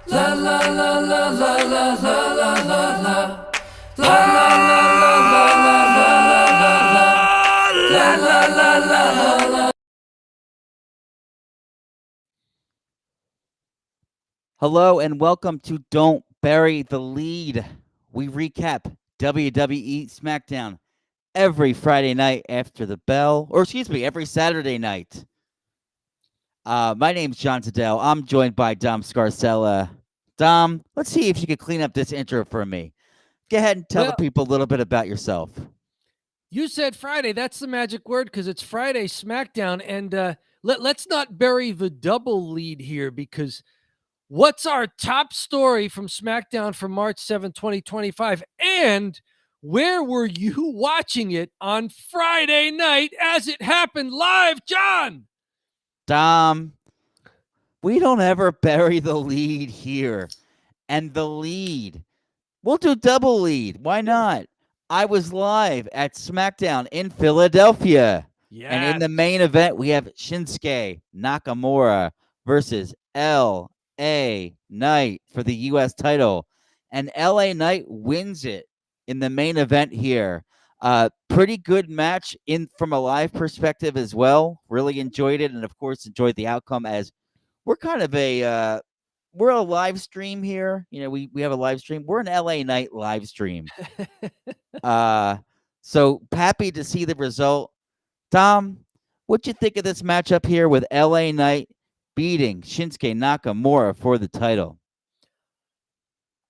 La la la la la la la la la la. La la la la la la la la la. La la la la la. Hello and welcome to Don't Bury the Lead. We recap WWE SmackDown every Friday night after the bell, or excuse me, every Saturday night. My name's John Tadell. I'm joined by Dom Scarcella. Dom, let's see if you could clean up this intro for me. Go ahead and tell the Well- people a little bit about yourself. You said Friday. That's the magic word because it's Friday SmackDown. And let's not bury the double lead here because what's our top story from SmackDown from March 7, 2025? And where were you watching it on Friday night as it happened live, John? Dom, we don't ever bury the lead here. And the lead, we'll do double lead. Why not? I was live at SmackDown in Philadelphia. Yeah. And in the main event, we have Shinsuke Nakamura versus L.A. Knight for the U.S. title. And L.A. Knight wins it in the main event here. Pretty good match from a live perspective as well. Really enjoyed it, and of course enjoyed the outcome as we're kind of we're a live stream here. You know, we have a live stream. We're an LA Knight live stream. So happy to see the result. Tom, what'd you think of this matchup here with LA Knight beating Shinsuke Nakamura for the title?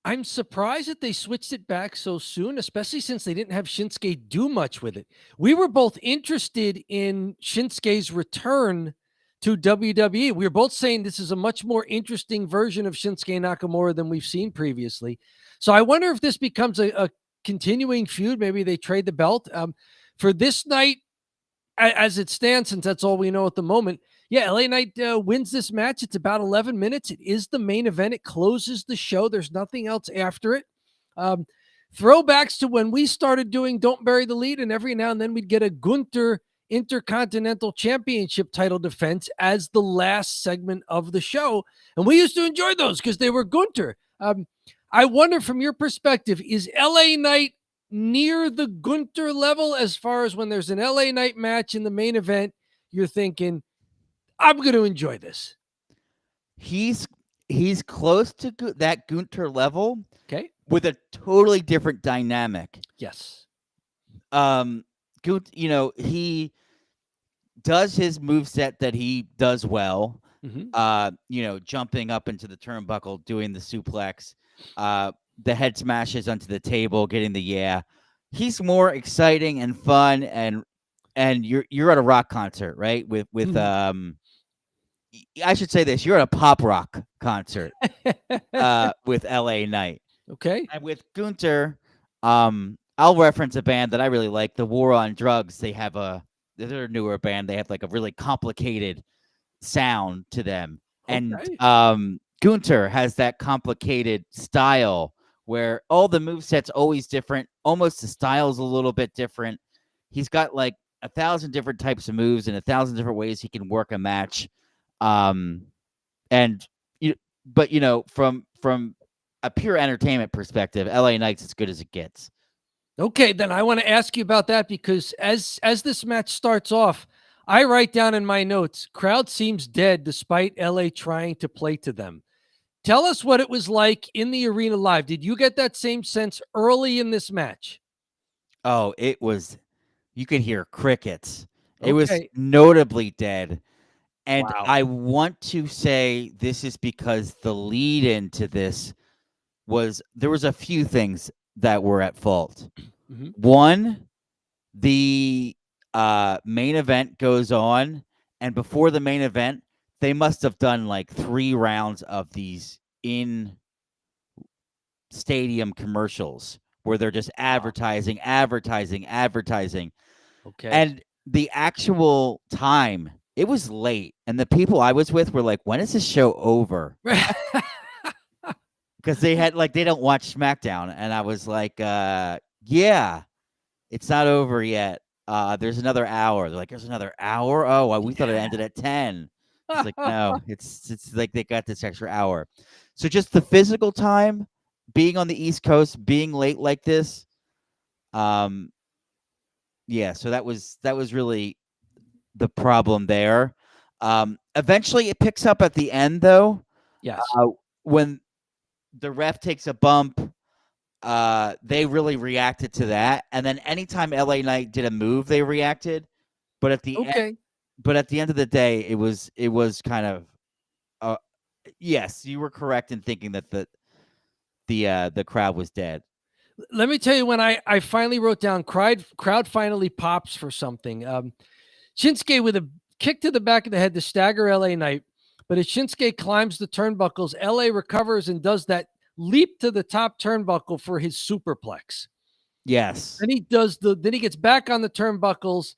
I'm surprised that they switched it back so soon, especially since they didn't have Shinsuke do much with it. We were both interested in Shinsuke's return to WWE. We were both saying this is a much more interesting version of Shinsuke Nakamura than we've seen previously. So I wonder if this becomes a continuing feud. Maybe they trade the belt. For this night, as it stands, since that's all we know at the moment, yeah, LA Knight wins this match. It's about 11 minutes. It is the main event. It closes the show. There's nothing else after it. Throwbacks to when we started doing Don't Bury the Lead, and every now and then we'd get a Gunther Intercontinental Championship title defense as the last segment of the show. And we used to enjoy those because they were Gunther. I wonder from your perspective, is LA Knight near the Gunther level as far as when there's an LA Knight match in the main event, you're thinking, I'm going to enjoy this? He's close to that Gunther level. Okay. With a totally different dynamic. Yes. He does his moveset that he does well. Mm-hmm. Jumping up into the turnbuckle, doing the suplex, the head smashes onto the table, getting the He's more exciting and fun, and you're at a rock concert, right? With I should say this: you're at a pop rock concert with LA Knight. Okay. And with Gunther, I'll reference a band that I really like, The War on Drugs. They're a newer band. They have like a really complicated sound to them. Okay. And Gunther has that complicated style where all the moveset's always different. Almost the style's a little bit different. He's got like 1,000 different types of moves and 1,000 different ways he can work a match. From a pure entertainment perspective, LA Knight's as good as it gets. Okay, then I want to ask you about that because as this match starts off, I write down in my notes, crowd seems dead despite LA trying to play to them. Tell us what it was like in the arena live. Did you get that same sense early in this match? Oh, you could hear crickets. Okay. It was notably dead. And Wow. I want to say this is because the lead into this there was a few things that were at fault. Mm-hmm. One, the main event goes on, and before the main event, they must have done like 3 rounds of these in stadium commercials where they're just advertising. Okay. And the actual time, it was late, and the people I was with were like, when is this show over? Because they don't watch SmackDown, and I was like, yeah, it's not over yet. There's another hour. They're like, there's another hour? Oh, we thought it ended at 10. It's like, no, it's like they got this extra hour. So just the physical time, being on the East Coast, being late like this, yeah. So that was really the problem there. Eventually, it picks up at the end, though, Yes. when the ref takes a bump. They really reacted to that, and then anytime LA Knight did a move, they reacted. But at the end, Okay. of the day, it was kind of. Yes, you were correct in thinking that the crowd was dead. Let me tell you when I finally wrote down crowd finally pops for something. Shinsuke with a kick to the back of the head to stagger LA Knight, but as Shinsuke climbs the turnbuckles, LA recovers and does that leap to the top turnbuckle for his superplex. Yes. Then he gets back on the turnbuckles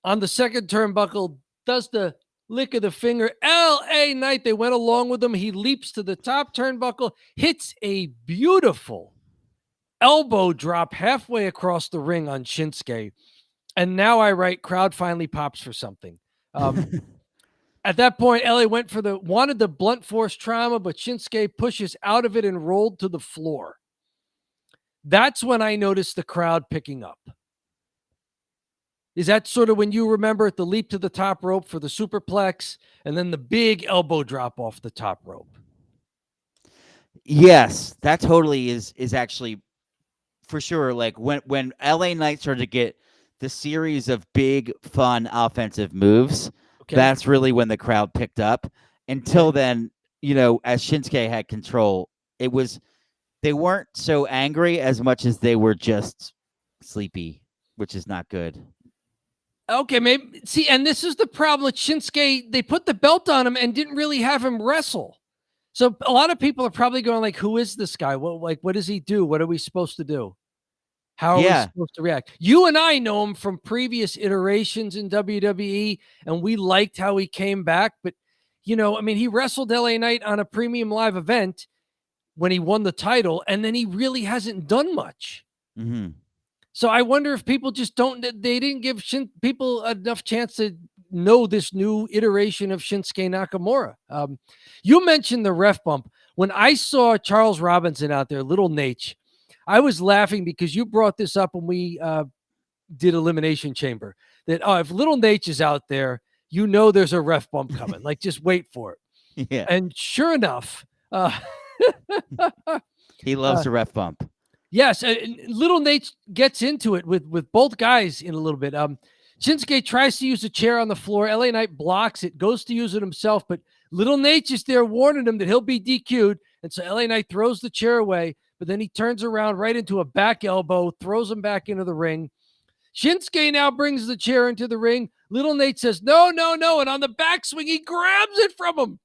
on the second turnbuckle, does the lick of the finger. LA Knight, they went along with him. He leaps to the top turnbuckle, hits a beautiful elbow drop halfway across the ring on Shinsuke. And now I write crowd finally pops for something. At that point, LA wanted the blunt force trauma, but Shinsuke pushes out of it and rolled to the floor. That's when I noticed the crowd picking up. Is that sort of when you remember it, the leap to the top rope for the superplex and then the big elbow drop off the top rope? Yes, that totally is actually for sure. Like when LA Knight started to get the series of big, fun offensive moves, Okay. that's really when the crowd picked up. Until then, as Shinsuke had control, they weren't so angry as much as they were just sleepy, which is not good. Okay, maybe see, and this is the problem with Shinsuke. They put the belt on him and didn't really have him wrestle. So a lot of people are probably going like, "Who is this guy? What does he do? What are we supposed to do? How are we supposed to react?" You and I know him from previous iterations in WWE, and we liked how he came back. But he wrestled LA Knight on a premium live event when he won the title, and then he really hasn't done much. Mm-hmm. So I wonder if people just they didn't give people enough chance to know this new iteration of Shinsuke Nakamura. You mentioned the ref bump. When I saw Charles Robinson out there, Little Nate, I was laughing because you brought this up when we did Elimination Chamber. That if Little Nate is out there, there's a ref bump coming. Like, just wait for it. Yeah. And sure enough, he loves a ref bump. Yes, Little Nate gets into it with both guys in a little bit. Shinsuke tries to use a chair on the floor. LA Knight blocks it, goes to use it himself, but Little Nate is there warning him that he'll be DQ'd. And so LA Knight throws the chair away, but then he turns around right into a back elbow, throws him back into the ring. Shinsuke now brings the chair into the ring. Little Nate says, no. And on the backswing, he grabs it from him,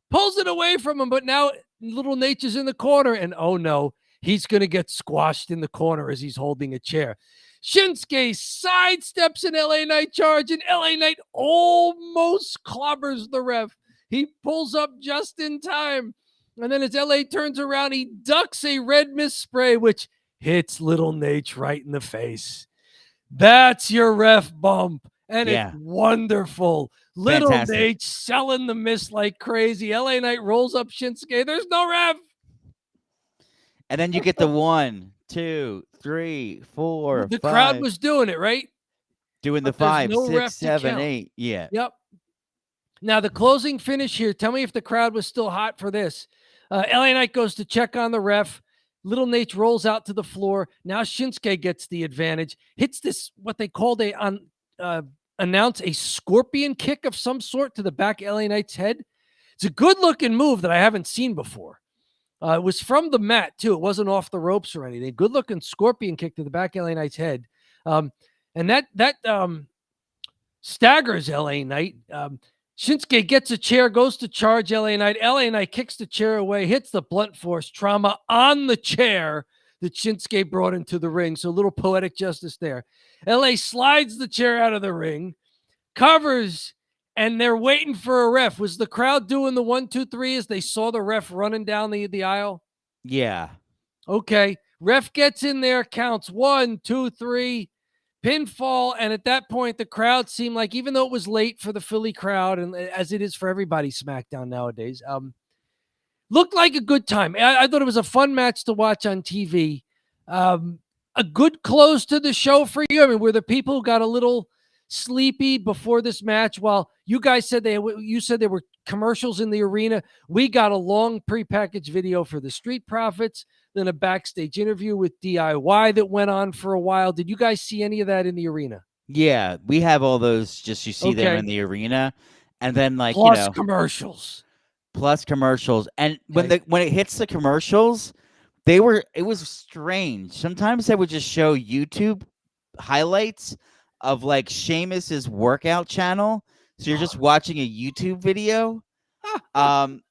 pulls it away from him. But now Little Nate is in the corner, and oh no, he's going to get squashed in the corner as he's holding a chair. Shinsuke sidesteps an LA Knight charge, and LA Knight almost clobbers the ref. He pulls up just in time. And then as LA turns around, he ducks a red mist spray, which hits Little Nate right in the face. That's your ref bump. And it's wonderful. Little Nate selling the mist like crazy. LA Knight rolls up Shinsuke. There's no ref. And then you get the 1, 2, 3, 4, the 5. crowd was doing it, right? Doing but the 5, no 6, 7, 8. Yeah. Yep. Now, the closing finish here. Tell me if the crowd was still hot for this. LA Knight goes to check on the ref. Little Nate rolls out to the floor. Now Shinsuke gets the advantage. Hits this, what they called announce a scorpion kick of some sort to the back of LA Knight's head. It's a good-looking move that I haven't seen before. It was from the mat, too. It wasn't off the ropes or anything. Good-looking scorpion kick to the back of LA Knight's head. And that staggers LA Knight. Shinsuke gets a chair, goes to charge LA Knight. LA Knight kicks the chair away, hits the blunt force trauma on the chair that Shinsuke brought into the ring. So a little poetic justice there. LA slides the chair out of the ring, covers, and they're waiting for a ref. Was the crowd doing the 1, 2, 3 as they saw the ref running down the aisle? Yeah. Okay. Ref gets in there, counts 1, 2, 3, pinfall. And at that point, the crowd seemed like, even though it was late for the Philly crowd, and as it is for everybody SmackDown nowadays, Looked like a good time. I thought it was a fun match to watch on TV. A good close to the show for you. I mean, were the people who got a little sleepy before this match? While you guys said you said there were commercials in the arena. We got a long prepackaged video for the Street Profits, then a backstage interview with DIY that went on for a while. Did you guys see any of that in the arena? Yeah, we have all those. Just you see them in the arena, and then like plus commercials. Plus commercials, and when it hits the commercials, it was strange. Sometimes they would just show YouTube highlights of like Sheamus's workout channel, so you're just watching a YouTube video. And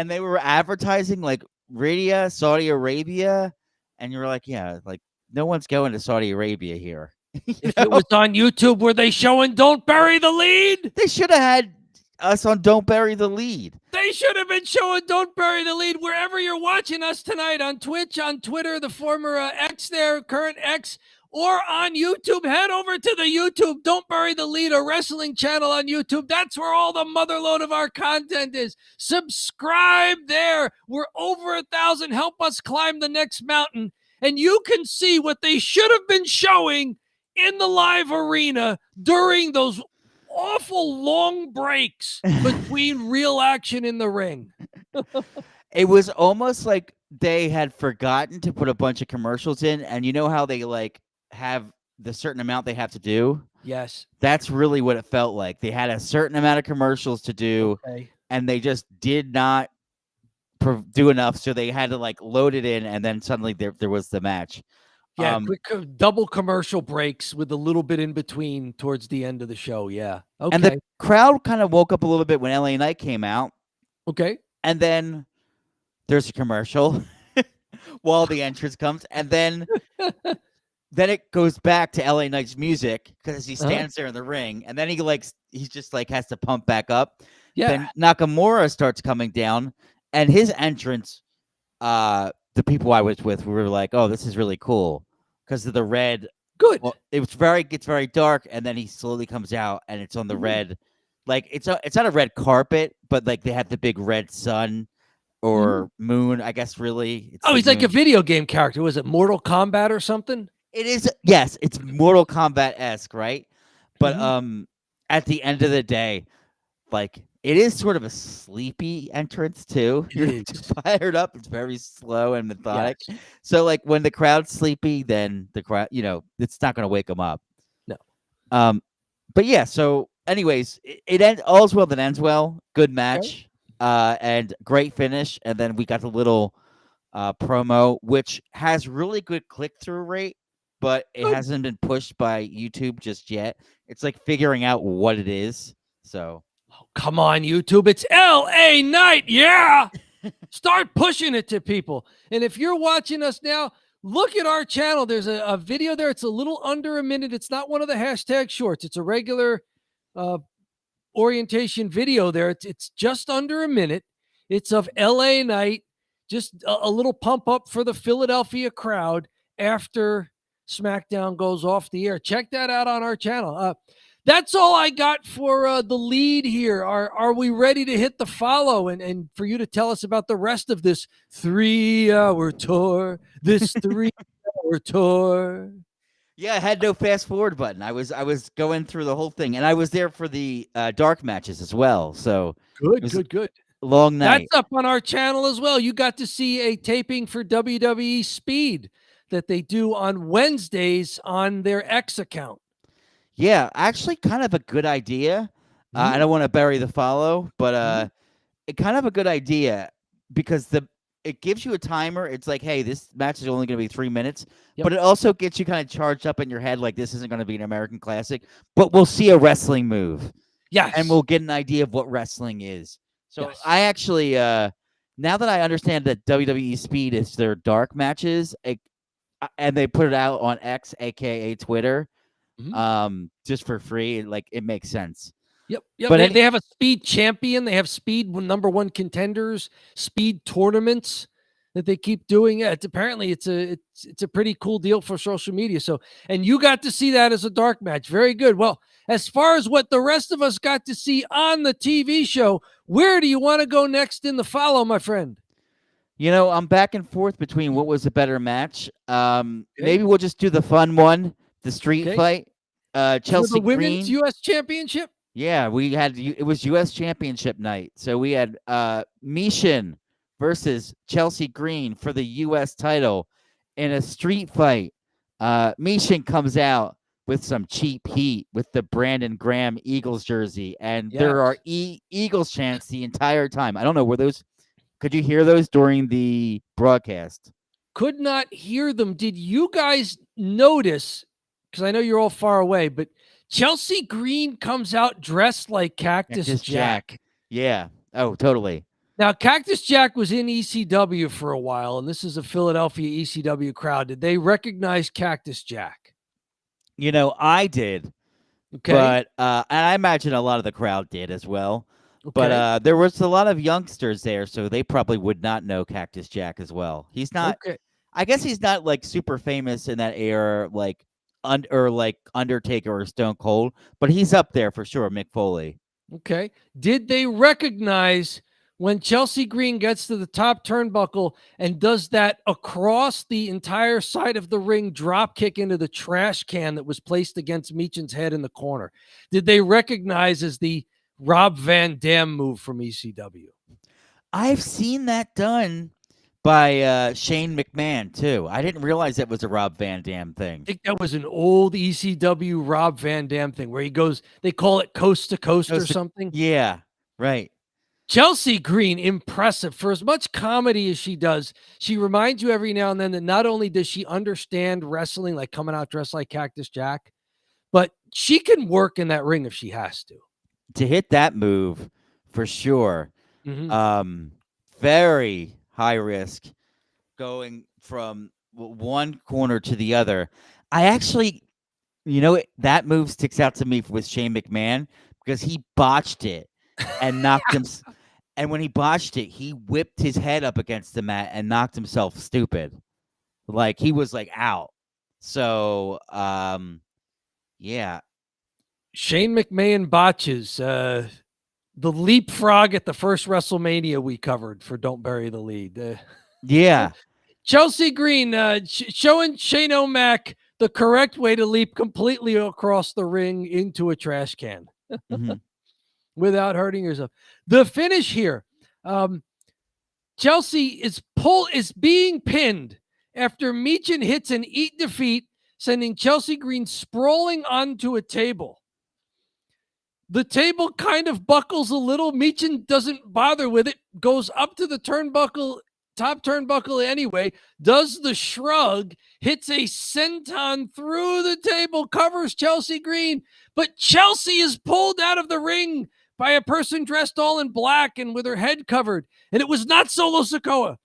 they were advertising like Riyadh, Saudi Arabia, and you were like, yeah, like no one's going to Saudi Arabia here. If it was on YouTube, were they showing "Don't Bury the Lead"? They should have had us on "Don't Bury the Lead." They should have been showing "Don't Bury the Lead" wherever you're watching us tonight, on Twitch, on Twitter, the former X there, current X, or on YouTube. Head over to the YouTube "Don't Bury the Lead," a wrestling channel on YouTube. That's where all the motherload of our content is. Subscribe there. We're over 1,000. Help us climb the next mountain. And you can see what they should have been showing in the live arena during those awful long breaks between real action in the ring. It was almost like they had forgotten to put a bunch of commercials in, and you know how they like have the certain amount they have to do? Yes. That's really what it felt like. They had a certain amount of commercials to do, and they just did not do enough, so they had to like load it in, and then suddenly there was the match. Yeah, quick double commercial breaks with a little bit in between towards the end of the show. Yeah. Okay. And the crowd kind of woke up a little bit when LA Knight came out. Okay. And then there's a commercial while the entrance comes. And then it goes back to LA Knight's music because he stands there in the ring. And then he's just like has to pump back up. Yeah. Then Nakamura starts coming down, and his entrance, the people I was with, we were like, oh, this is really cool. Because of the red. Good. Well, gets very dark, and then he slowly comes out, and it's on the red. Like it's not a red carpet, but like they have the big red sun or moon, I guess. Really, he's like a video game character. Was it Mortal Kombat or something? It is. Yes, it's Mortal Kombat-esque, right? But at the end of the day, like it is sort of a sleepy entrance too. You're fired up. It's very slow and methodic. Yes. So like when the crowd's sleepy, then the crowd, it's not going to wake them up. No. But yeah. So, anyways, it ends all's well that ends well. Good match, and great finish. And then we got the little promo, which has really good click-through rate, but it hasn't been pushed by YouTube just yet. It's like figuring out what it is. So. Come on, YouTube. It's LA Knight. Yeah. Start pushing it to people. And if you're watching us now, look at our channel. There's a video there. It's a little under a minute. It's not one of the hashtag shorts. It's a regular orientation video there. It's just under a minute. It's of LA Knight. Just a little pump up for the Philadelphia crowd after SmackDown goes off the air. Check that out on our channel. That's all I got for the lead here. Are we ready to hit the follow and for you to tell us about the rest of this 3-hour tour? This 3-hour tour. Yeah, I had no fast forward button. I was going through the whole thing, and I was there for the dark matches as well. So good. Long night. That's up on our channel as well. You got to see a taping for WWE Speed that they do on Wednesdays on their X account. Yeah, actually kind of a good idea. I don't want to bury the follow, but it kind of a good idea because it gives you a timer. It's like, hey, this match is only going to be 3 minutes, but it also gets you kind of charged up in your head like this isn't going to be an American classic, but we'll see a wrestling move. Yes. And we'll get an idea of what wrestling is. So I actually, now that I understand that WWE Speed is their dark matches, and they put it out on X, aka Twitter, just for free, like it makes sense. Yep. But they have a Speed champion. They have Speed #1 contenders, Speed tournaments that they keep doing. Yeah, apparently it's a pretty cool deal for social media. So, and you got to see that as a dark match. Very good. Well, as far as what the rest of us got to see on the TV show, where do you want to go next in the follow, my friend? I'm back and forth between what was a better match. Okay. Maybe we'll just do the fun one, the street Okay. fight. For Chelsea the women's Green. U.S. Championship. Yeah, it was U.S. Championship night. So we had Mishin versus Chelsea Green for the U.S. title in a street fight. Mishin comes out with some cheap heat with the Brandon Graham Eagles jersey, and there are Eagles chants the entire time. I don't know, could you hear those during the broadcast? Could not hear them. Did you guys notice? Because I know you're all far away, but Chelsea Green comes out dressed like Cactus Jack. Yeah. Oh, totally. Now, Cactus Jack was in ECW for a while, and this is a Philadelphia ECW crowd. Did they recognize Cactus Jack? I did. Okay. But and I imagine a lot of the crowd did as well. Okay. But there was a lot of youngsters there, so they probably would not know Cactus Jack as well. He's not. Okay. I guess he's not like super famous in that era, like Undertaker or Stone Cold, but he's up there for sure. Mick Foley. Okay. Did they recognize when Chelsea Green gets to the top turnbuckle and does that across the entire side of the ring drop kick into the trash can that was placed against Meechan's head in the corner? Did they recognize as the Rob Van Dam move from ECW? I've seen that done by Shane McMahon too. I didn't realize that was a Rob Van Dam thing. I think that was an old ECW Rob Van Dam thing where he goes, they call it coast to coast or something. Yeah, right. Chelsea Green, impressive. For as much comedy as she does, she reminds you every now and then that not only does she understand wrestling, like coming out dressed like Cactus Jack, but she can work in that ring if she has to. To hit that move, for sure. Mm-hmm. Very high risk going from one corner to the other. I actually, that move sticks out to me with Shane McMahon because he botched it and knocked him. And when he botched it, he whipped his head up against the mat and knocked himself stupid. Like he was like out. So, yeah. Shane McMahon botches the leapfrog at the first WrestleMania we covered for Don't Bury the Lead. Yeah. Chelsea Green showing Shane O'Mac the correct way to leap completely across the ring into a trash can. Mm-hmm. Without hurting yourself. The finish here, Chelsea is being pinned after Meechan hits an eat defeat, sending Chelsea Green sprawling onto a table. The table kind of buckles a little. Meechan doesn't bother with it, goes up to the top turnbuckle anyway, does the shrug, hits a senton through the table, covers Chelsea Green, but Chelsea is pulled out of the ring by a person dressed all in black and with her head covered. And it was not Solo Sikoa.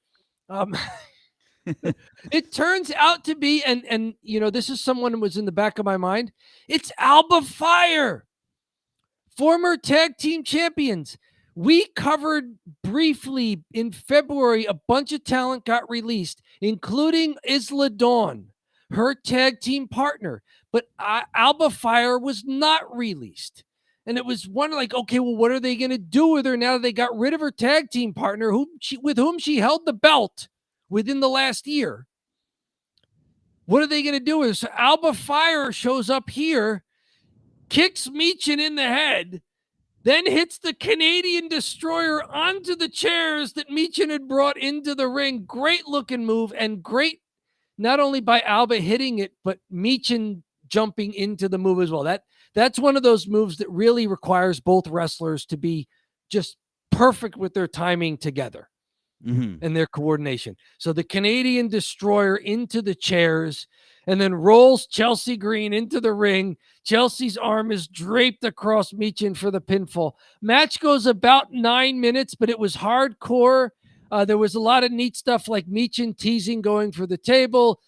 It turns out to be, and this is someone who was in the back of my mind. It's Alba Fire, former tag team champions. We covered briefly in February, a bunch of talent got released, including Isla Dawn, her tag team partner. But Alba Fire was not released. And it was one like, okay, well, what are they going to do with her now that they got rid of her tag team partner with whom she held the belt within the last year? What are they going to do with her? So Alba Fire shows up here, kicks Meechan in the head, then hits the Canadian Destroyer onto the chairs that Meechan had brought into the ring. Great looking move, and great not only by Alba hitting it, but Meechan jumping into the move as well. That's one of those moves that really requires both wrestlers to be just perfect with their timing together and their coordination. So the Canadian Destroyer into the chairs and then rolls Chelsea Green into the ring. Chelsea's arm is draped across Meechan for the pinfall. Match goes about 9 minutes, but it was hardcore. There was a lot of neat stuff like Meechan teasing going for the table.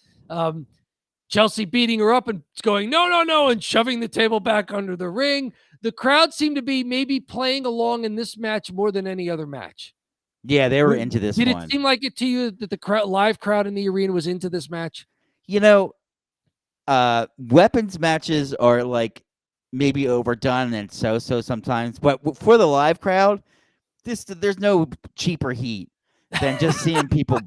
Chelsea beating her up and going, no, and shoving the table back under the ring. The crowd seemed to be maybe playing along in this match more than any other match. Yeah, they were into this one. Did it seem like it to you that the live crowd in the arena was into this match? Weapons matches are like maybe overdone and so sometimes, but for the live crowd, there's no cheaper heat. than just seeing people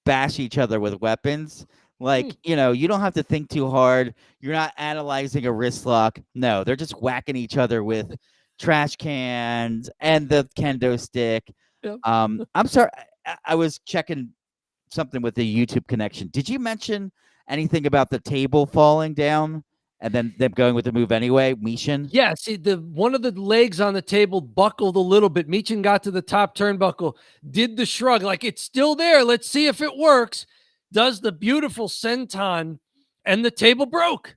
bash each other with weapons. Like, you don't have to think too hard. You're not analyzing a wrist lock. No, they're just whacking each other with trash cans and the kendo stick. Yep. I'm sorry. I was checking something with the YouTube connection. Did you mention anything about the table falling down and then them going with the move anyway? Michin? Yeah, see, one of the legs on the table buckled a little bit. Michin got to the top turnbuckle, did the shrug, like it's still there. Let's see if it works. Does the beautiful senton, and the table broke.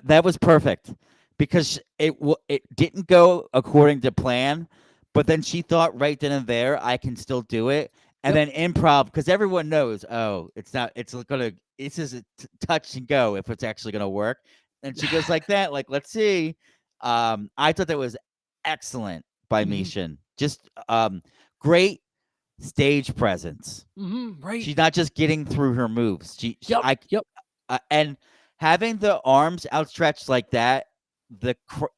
That was perfect because it didn't go according to plan, but then she thought right then and there, I can still do it. And then improv, because everyone knows, it's a touch and go if it's actually going to work. And she goes like that, like, let's see. I thought that was excellent by Michin. Just great stage presence. Right. She's not just getting through her moves. Yep. And having the arms outstretched like that,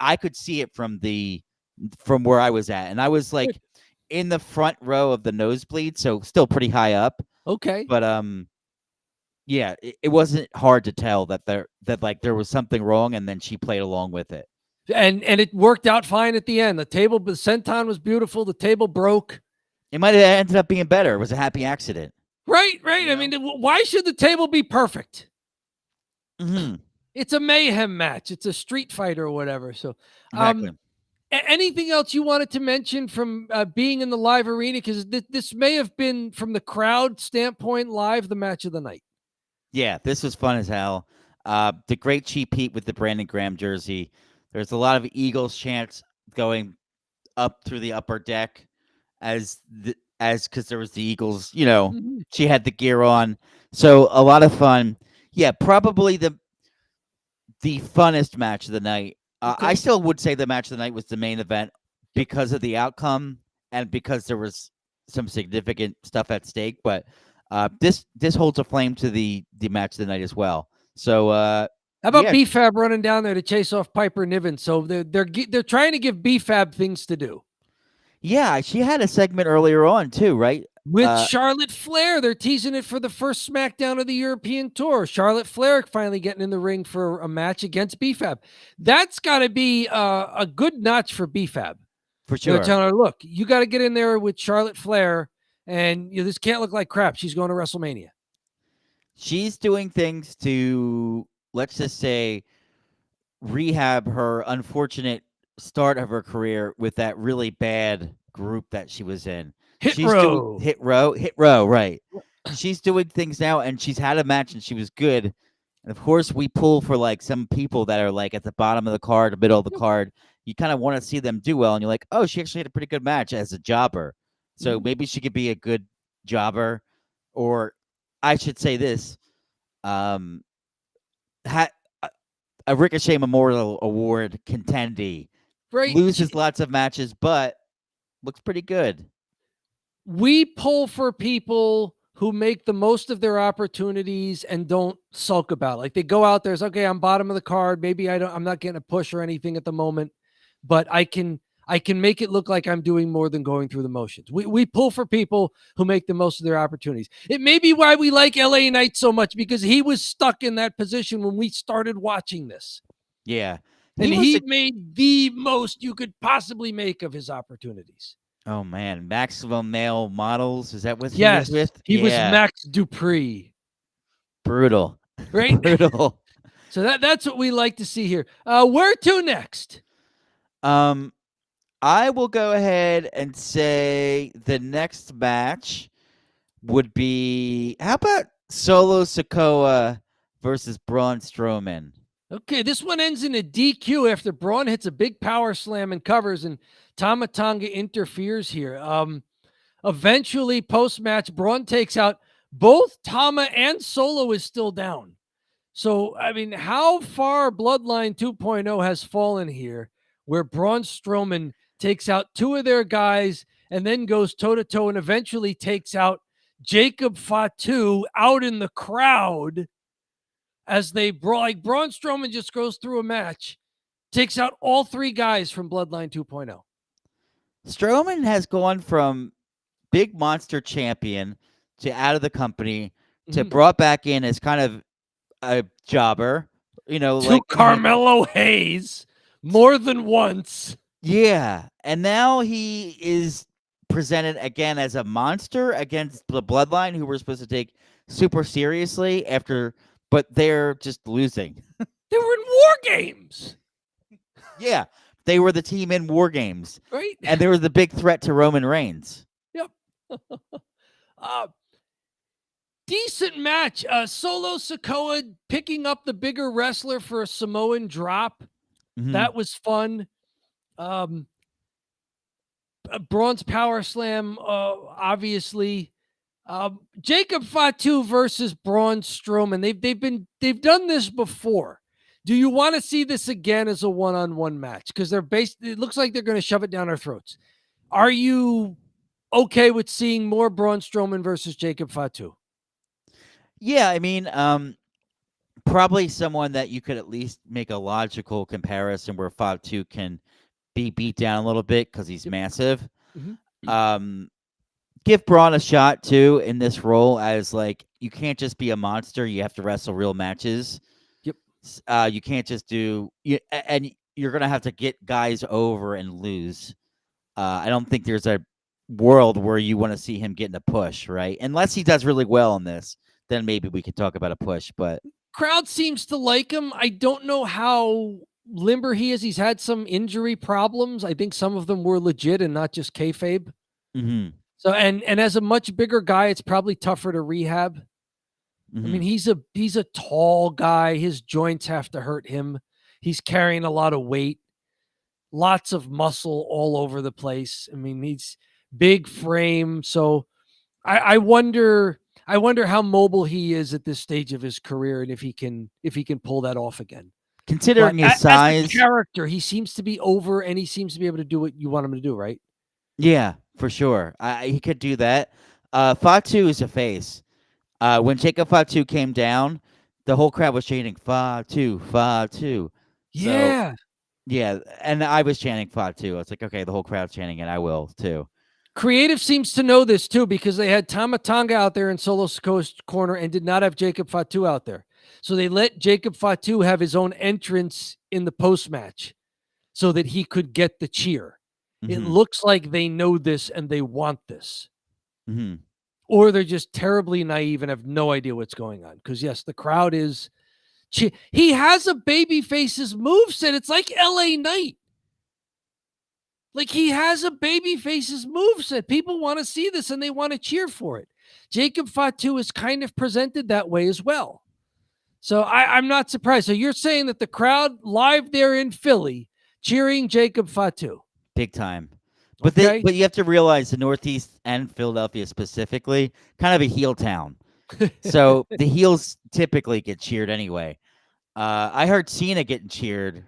I could see it from where I was at, and I was like in the front row of the nosebleed, so still pretty high up. Okay. But yeah, it wasn't hard to tell that there was something wrong, and then she played along with it. And it worked out fine at the end. The senton was beautiful. The table broke. It might have ended up being better. It was a happy accident. Right. I mean, why should the table be perfect? It's a mayhem match. It's a street fight or whatever. So, exactly. Anything else you wanted to mention from being in the live arena? Because this may have been, from the crowd standpoint, live, the match of the night. Yeah, this was fun as hell. The great cheap heat with the Brandon Graham jersey. There's a lot of Eagles chants going up through the upper deck as because there was the Eagles. She had the gear on, so a lot of fun. Yeah, probably the funnest match of the night. I still would say the match of the night was the main event because of the outcome and because there was some significant stuff at stake. But this holds a flame to the match of the night as well. So how about BFAB running down there to chase off Piper Niven? So they're trying to give BFAB things to do. Yeah, she had a segment earlier on too, right? With Charlotte Flair. They're teasing it for the first SmackDown of the European tour. Charlotte Flair finally getting in the ring for a match against BFAB. That's got to be a good notch for BFAB. For sure. They're telling her, look, you got to get in there with Charlotte Flair, and this can't look like crap. She's going to WrestleMania. She's doing things to, let's just say, rehab her unfortunate start of her career with that really bad group that she was in. Hit Row, right. She's doing things now, and she's had a match, and she was good. And of course, we pull for like some people that are like at the bottom of the card, the middle of the card. You kind of want to see them do well, and you're like, oh, she actually had a pretty good match as a jobber. So maybe she could be a good jobber, or I should say this: a Ricochet Memorial Award contendee. Right. Loses lots of matches, but looks pretty good. We pull for people who make the most of their opportunities and don't sulk about it. Like they go out there, it's okay, I'm bottom of the card. Maybe I'm not getting a push or anything at the moment, but I can make it look like I'm doing more than going through the motions. We pull for people who make the most of their opportunities. It may be why we like LA Knight so much, because he was stuck in that position when we started watching this. Yeah. And he made the most you could possibly make of his opportunities. Oh, man. Maximum Male Models. Is that what he was with? He was Max Dupree. Brutal. Right? Brutal. So that's what we like to see here. Where to next? I will go ahead and say the next match would be, how about Solo Sikoa versus Braun Strowman? Okay, this one ends in a DQ after Braun hits a big power slam and covers, and Tama Tonga interferes here. Eventually, post-match, Braun takes out both Tama and Solo is still down. So, I mean, how far Bloodline 2.0 has fallen here, where Braun Strowman takes out two of their guys and then goes toe-to-toe and eventually takes out Jacob Fatu out in the crowd as they brawl. Like Braun Strowman just goes through a match, takes out all three guys from Bloodline 2.0. Strowman has gone from big monster champion to out of the company to Mhm. brought back in as kind of a jobber, To like Carmelo Hayes more than once. yeah, and now he is presented again as a monster against the Bloodline, who we're supposed to take super seriously but they're just losing. They were in War Games, Yeah, they were the team in War Games, right? and they were the big threat to Roman Reigns. Yep. uh, decent match. Solo Sikoa picking up the bigger wrestler for a Samoan drop. Mhm. That was fun. Braun's power slam, obviously. Jacob Fatu versus Braun Strowman. They've done this before. Do you want to see this again as a one-on-one match? Because it looks like they're going to shove it down our throats. Are you okay with seeing more Braun Strowman versus Jacob Fatu? Yeah, I mean, probably someone that you could at least make a logical comparison where Fatu can be beat down a little bit because he's massive. Mhm. Give Braun a shot too in this role, as like you can't just be a monster; you have to wrestle real matches. Yep. You can't just and you're gonna have to get guys over and lose. I don't think there's a world where you want to see him getting a push, right? Unless he does really well in this, then maybe we could talk about a push. But Crowd seems to like him. I don't know how limber he is. He's had some injury problems. I think some of them were legit and not just kayfabe. mm-hmm, So and as a much bigger guy, it's probably tougher to rehab. mm-hmm. I mean, he's a tall guy. His joints have to hurt him. He's carrying a lot of weight, lots of muscle all over the place. I mean, he's big frame. So I wonder how mobile he is at this stage of his career and if he can pull that off again. Considering But his size, as a character, he seems to be over and he seems to be able to do what you want him to do, right? yeah, for sure, he could do that. Fatu is a face. When Jacob Fatu came down, the whole crowd was chanting Fatu, Fatu. So Yeah. yeah, and I was chanting Fatu. I was like, okay, the whole crowd's chanting it. I will too. Creative seems to know this too because they had Tama Tonga out there in Solo Sikoa's corner and did not have Jacob Fatu out there. So they let Jacob Fatu have his own entrance in the post match so that he could get the cheer. It Mm-hmm. looks like they know this and they want this. Mm-hmm. Or they're just terribly naive and have no idea what's going on. Because yes, the crowd is. He has a babyface's moveset. It's like LA Knight. Like he has a babyface's moveset. People want to see this and they want to cheer for it. Jacob Fatu is kind of presented that way as well. So I'm not surprised. So you're saying that the crowd live there in Philly cheering Jacob Fatu. Big time. But Okay. but you have to realize the Northeast and Philadelphia specifically, kind of a heel town. So the heels typically get cheered anyway. I heard Cena getting cheered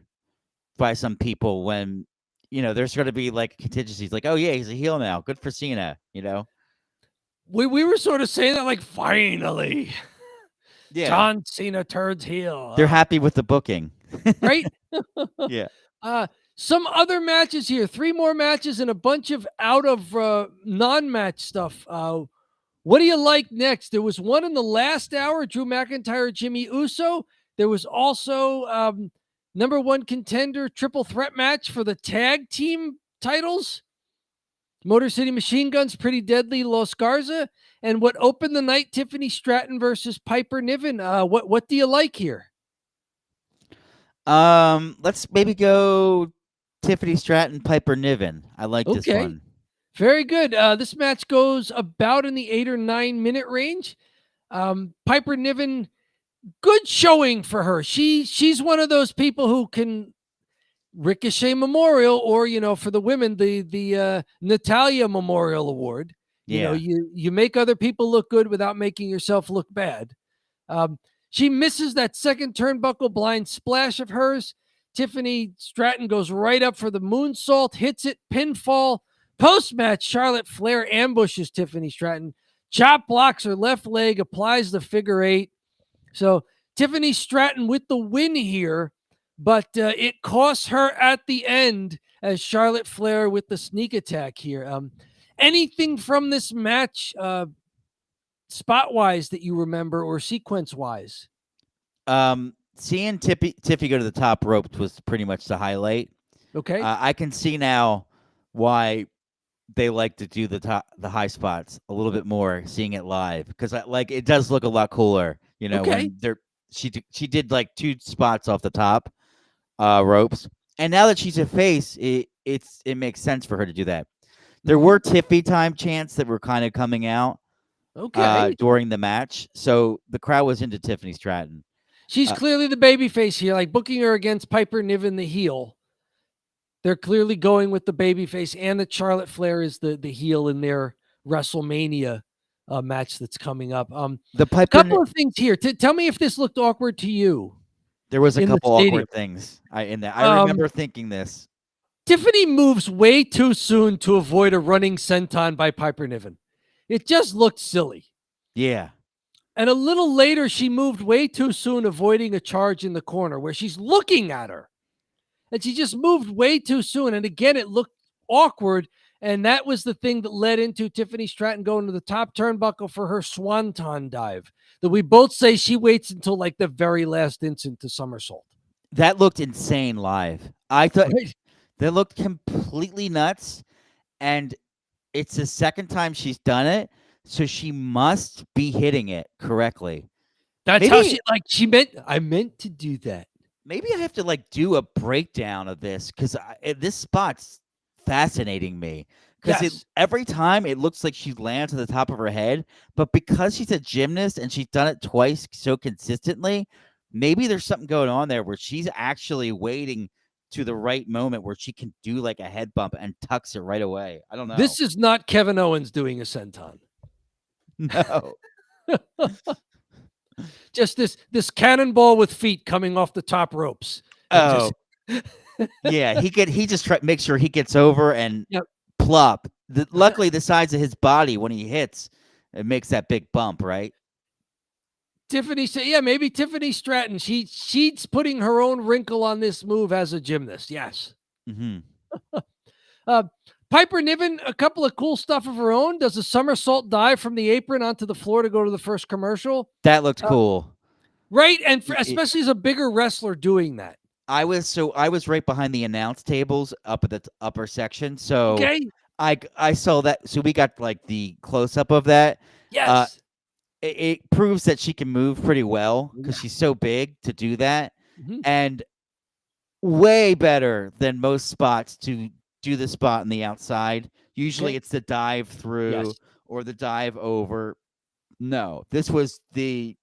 by some people when, there's going to be like contingencies like, oh yeah, he's a heel now. Good for Cena, We were sort of saying that like finally. Yeah. John Cena turns heel. They're happy with the booking. Right? Yeah. Some other matches here. 3 more matches and a bunch of out of non-match stuff. What do you like next? There was one in the last hour, Drew McIntyre, Jimmy Uso. There was also number 1 contender triple threat match for the tag team titles. Motor City Machine Guns, Pretty Deadly, Los Garza. And what opened the night, Tiffany Stratton versus Piper Niven. What do you like here? Let's maybe go Tiffany Stratton, Piper Niven. I like this one. Very good. This match goes about in the 8 or 9 minute range. Piper Niven, good showing for her. She's one of those people who can Ricochet Memorial, or for the women, the Natalia Memorial Award. Yeah. You make other people look good without making yourself look bad. She misses that second turnbuckle blind splash of hers. Tiffany Stratton goes right up for the moonsault, hits it, pinfall. Post-match, Charlotte Flair ambushes Tiffany Stratton. Chop blocks her left leg, applies the figure 8. So Tiffany Stratton with the win here, but it costs her at the end as Charlotte Flair with the sneak attack here. Anything from this match, spot wise, that you remember or sequence wise? Seeing Tiffy go to the top rope was pretty much the highlight. Okay. I can see now why they like to do the high spots a little bit more, seeing it live, because it does look a lot cooler. Okay. When she did like 2 spots off the top ropes, and now that she's a face, it makes sense for her to do that. There were Tiffy time chants that were kind of coming out during the match, so the crowd was into Tiffany Stratton. She's clearly the babyface here, like booking her against Piper Niven, the heel. They're clearly going with the babyface, and that Charlotte Flair is the heel in their WrestleMania match that's coming up. Couple of things here. Tell me if this looked awkward to you. There was a couple awkward things in that. I remember thinking this. Tiffany moves way too soon to avoid a running senton by Piper Niven. It just looked silly. Yeah. And a little later, she moved way too soon, avoiding a charge in the corner where she's looking at her. And she just moved way too soon. And again, it looked awkward. And that was the thing that led into Tiffany Stratton going to the top turnbuckle for her swanton dive. That we both say she waits until like the very last instant to somersault. That looked insane live. I thought that looked completely nuts. And it's the second time she's done it. So she must be hitting it correctly. That's how she meant. I meant to do that. Maybe I have to do a breakdown of this, because this spot's fascinating me. Because every time it looks like she lands on the top of her head, but because she's a gymnast and she's done it twice so consistently, maybe there's something going on there where she's actually waiting to the right moment where she can do like a head bump and tucks it right away. I don't know. This is not Kevin Owens doing a senton. No. Just this cannonball with feet coming off the top ropes. Oh, yeah. He just makes sure he gets over and plop. Luckily, the size of his body when he hits, it makes that big bump, right? Tiffany said, maybe Tiffany Stratton. She's putting her own wrinkle on this move as a gymnast. Yes. Mm-hmm. Piper Niven, a couple of cool stuff of her own, does a somersault dive from the apron onto the floor to go to the first commercial. That looked cool. Right, and especially as a bigger wrestler doing that. I was right behind the announce tables up at the upper section, so I saw that. So we got like the close up of that. Yes. It proves that she can move pretty well because she's so big to do that, and way better than most spots to do the spot on the outside. Usually it's the dive through or the dive over. No, this was the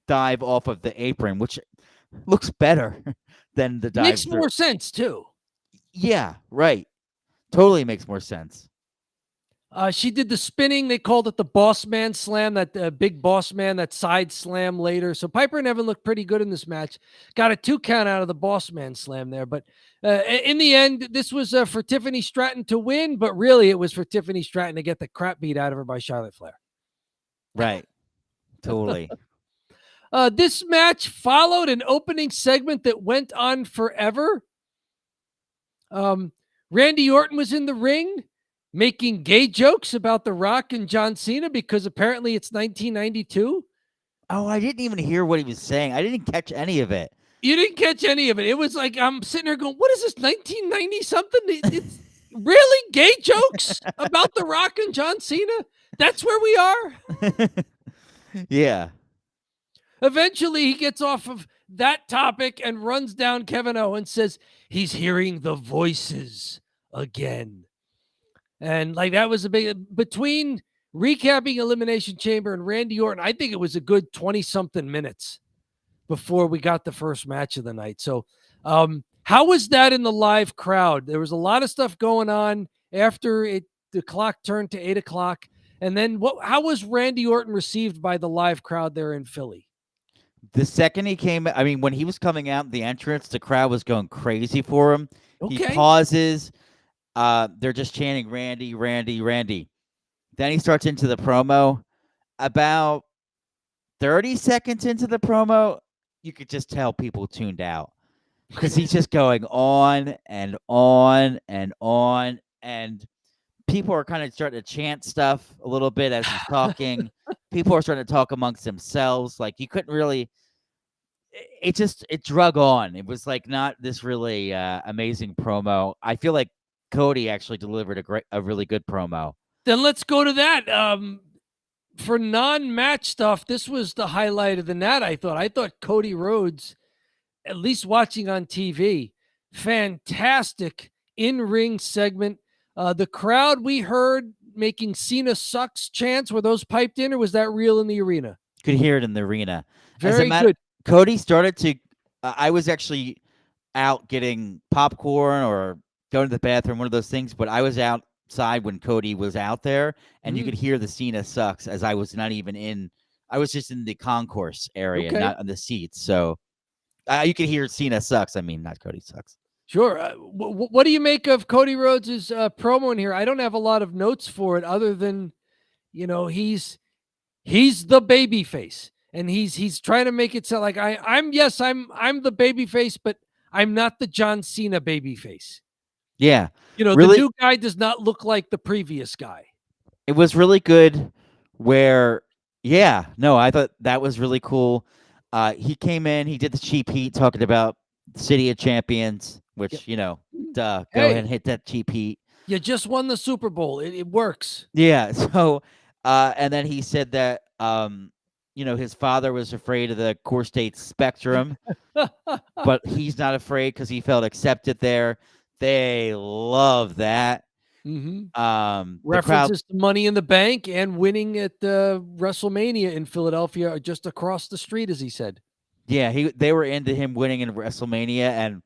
dive off of the apron, which looks better than the dive. Makes more sense too. Yeah, right. Totally makes more sense. She did the spinning. They called it the boss man slam, that big boss man, that side slam later. So Piper Niven looked pretty good in this match. Got a 2 count out of the boss man slam there. But in the end, this was for Tiffany Stratton to win, but really it was for Tiffany Stratton to get the crap beat out of her by Charlotte Flair. Right. Totally. This match followed an opening segment that went on forever. Randy Orton was in the ring making gay jokes about The Rock and John Cena because apparently it's 1992. Oh, I didn't even hear what he was saying. I didn't catch any of it. You didn't catch any of it. It was like, I'm sitting there going, what is this, 1990 something? It's really gay jokes about The Rock and John Cena? That's where we are? Yeah. Eventually, he gets off of that topic and runs down Kevin Owens, says he's hearing the voices again. And like that was a big, between recapping Elimination Chamber and Randy Orton, I think it was a good 20-something minutes before we got the first match of the night. So how was that in the live crowd? There was a lot of stuff going on after the clock turned to 8 o'clock. And then how was Randy Orton received by the live crowd there in Philly? The second he came, I mean, when he was coming out the entrance, the crowd was going crazy for him. Okay. He pauses. They're just chanting Randy, Randy, Randy. Then he starts into the promo. About 30 seconds into the promo, you could just tell people tuned out because he's just going on and on and on. And people are kind of starting to chant stuff a little bit as he's talking. People are starting to talk amongst themselves. Like you couldn't really. It drug on. It was like not this really amazing promo. I feel like Cody actually delivered a really good promo. Then let's go to that. For non-match stuff, this was the highlight of the night. I thought Cody Rhodes, at least watching on TV, fantastic in-ring segment. The crowd we heard making Cena sucks chants, were those piped in, or was that real in the arena? Could hear it in the arena. Very good. Cody started to. I was actually out getting popcorn or going to the bathroom, one of those things. But I was outside when Cody was out there, and you could hear the Cena sucks as I was not even in. I was just in the concourse area, not on the seats. So you could hear Cena sucks. I mean, not Cody sucks. Sure. What do you make of Cody Rhodes' promo in here? I don't have a lot of notes for it other than, he's the baby face. And he's trying to make it sound like I'm the baby face, but I'm not the John Cena baby face. Yeah. Really, the new guy does not look like the previous guy. It was really good I thought that was really cool. He came in, he did the cheap heat talking about City of Champions, which, go ahead and hit that cheap heat. You just won the Super Bowl. It works. Yeah. So, and then he said that, his father was afraid of the core state spectrum, but he's not afraid because he felt accepted there. They love that. References to Money in the Bank and winning at WrestleMania in Philadelphia, just across the street, as he said. Yeah, they were into him winning in WrestleMania, and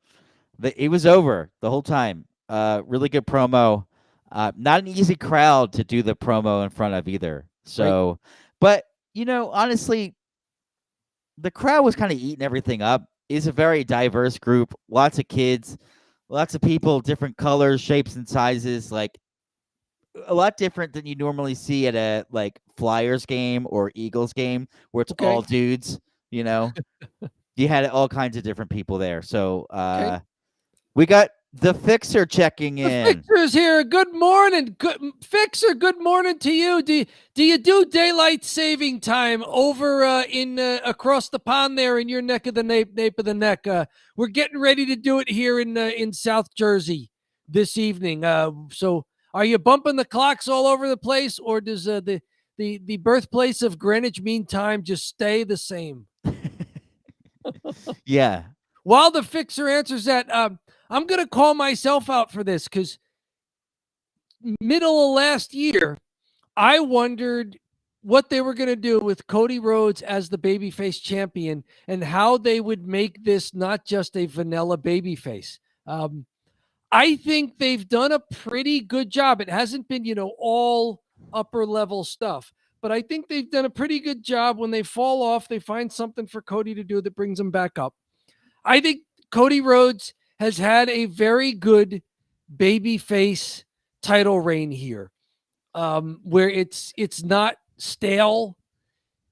it was over the whole time. Really good promo. Not an easy crowd to do the promo in front of either. So, right. But honestly, the crowd was kind of eating everything up. It's a very diverse group. Lots of kids, lots of people, different colors, shapes, and sizes. Like a lot different than you normally see at a Flyers game or Eagles game, where it's all dudes. You had all kinds of different people there. So we got the Fixer checking in. The Fixer's here. Good morning. Fixer, good morning to you. Do you do daylight saving time over in across the pond there in your neck of the nape of the neck? We're getting ready to do it here in South Jersey this evening. So are you bumping the clocks all over the place, or does the birthplace of Greenwich Mean Time just stay the same? Yeah. While the Fixer answers that, I'm going to call myself out for this because middle of last year, I wondered what they were going to do with Cody Rhodes as the babyface champion and how they would make this not just a vanilla babyface. I think they've done a pretty good job. It hasn't been, all upper level stuff, but I think they've done a pretty good job. When they fall off, they find something for Cody to do that brings them back up. I think Cody Rhodes has had a very good babyface title reign here, where it's not stale,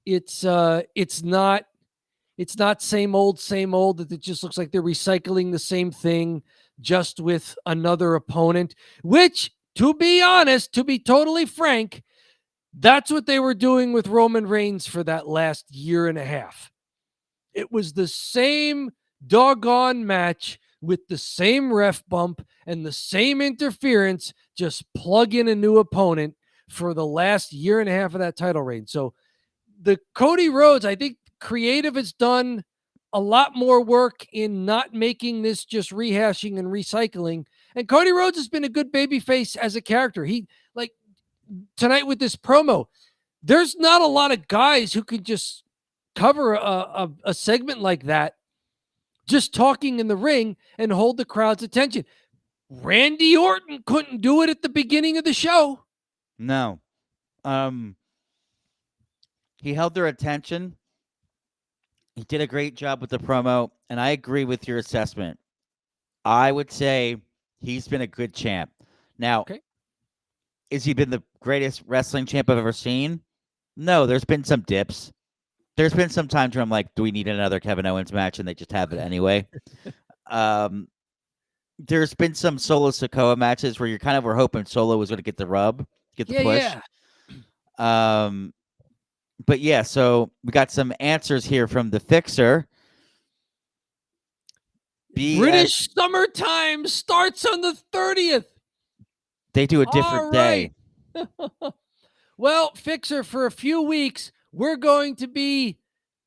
it's not same old, that it just looks like they're recycling the same thing just with another opponent. Which, to be honest, to be totally frank, that's what they were doing with Roman Reigns for that last year and a half. It was the same doggone match with the same ref bump and the same interference, just plug in a new opponent for the last year and a half of that title reign. So the Cody Rhodes, I think creative has done a lot more work in not making this just rehashing and recycling. And Cody Rhodes has been a good babyface as a character. He, tonight with this promo, there's not a lot of guys who could just cover a segment like that, just talking in the ring and hold the crowd's attention. Randy Orton couldn't do it at the beginning of the show. No. He held their attention. He did a great job with the promo, and I agree with your assessment. I would say he's been a good champ. Now, has he been the greatest wrestling champ I've ever seen? No, there's been some dips. There's been some times where I'm like, do we need another Kevin Owens match? And they just have it anyway. there's been some Solo Sikoa matches where you kind of were hoping Solo was going to get the rub, get the push. But yeah, so we got some answers here from the Fixer. British summertime starts on the 30th. They do a different day. Well, Fixer, for a few weeks, we're going to be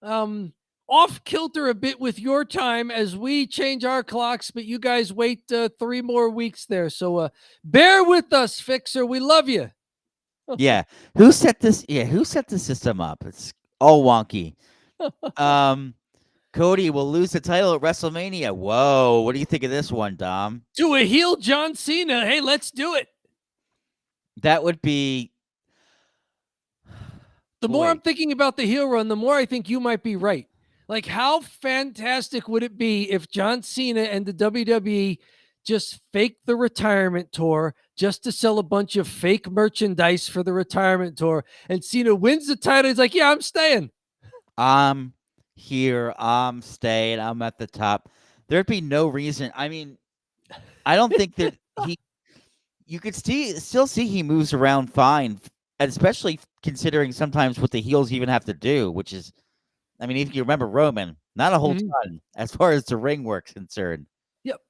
off kilter a bit with your time as we change our clocks, but you guys wait 3 more weeks there. So bear with us, Fixer. We love you. Yeah. Who set this? Yeah, who set the system up? It's all wonky. Cody will lose the title at WrestleMania. Whoa, what do you think of this one, Dom? To a heel John Cena. Hey, let's do it. That would be. The more I'm thinking about the heel run, the more I think you might be right. Like, how fantastic would it be if John Cena and the WWE just fake the retirement tour just to sell a bunch of fake merchandise for the retirement tour, and Cena wins the title? He's like, yeah, I'm staying. I'm here. I'm staying. I'm at the top. There'd be no reason. I mean, I don't think that you could still see he moves around fine, especially considering sometimes what the heels even have to do, which is, I mean, if you remember Roman, not a whole ton as far as the ring work's concerned. Yep.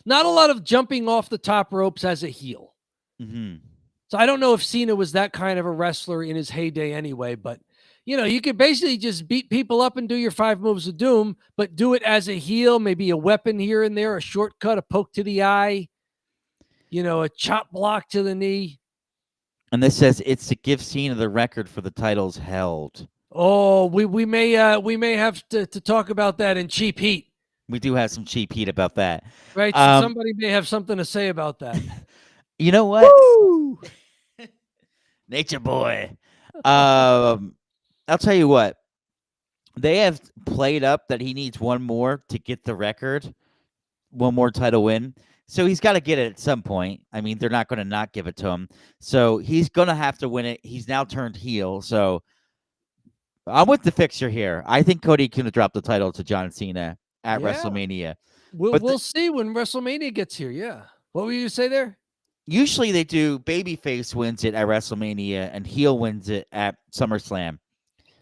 Not a lot of jumping off the top ropes as a heel. So I don't know if Cena was that kind of a wrestler in his heyday anyway, but you could basically just beat people up and do your 5 moves of doom, but do it as a heel, maybe a weapon here and there, a shortcut, a poke to the eye, a chop block to the knee. And this says it's to give Cena the record for the titles held. Oh, we may have to talk about that in cheap heat. We do have some cheap heat about that. Right. So somebody may have something to say about that. You know what? Woo! Nature boy. I'll tell you what. They have played up that he needs one more to get the record. One more title win. So he's got to get it at some point. I mean, they're not going to not give it to him. So he's going to have to win it. He's now turned heel. So I'm with the Fixer here. I think Cody can drop the title to John Cena at WrestleMania. We'll see when WrestleMania gets here. Yeah. What were you to say there? Usually they do babyface wins it at WrestleMania and heel wins it at SummerSlam.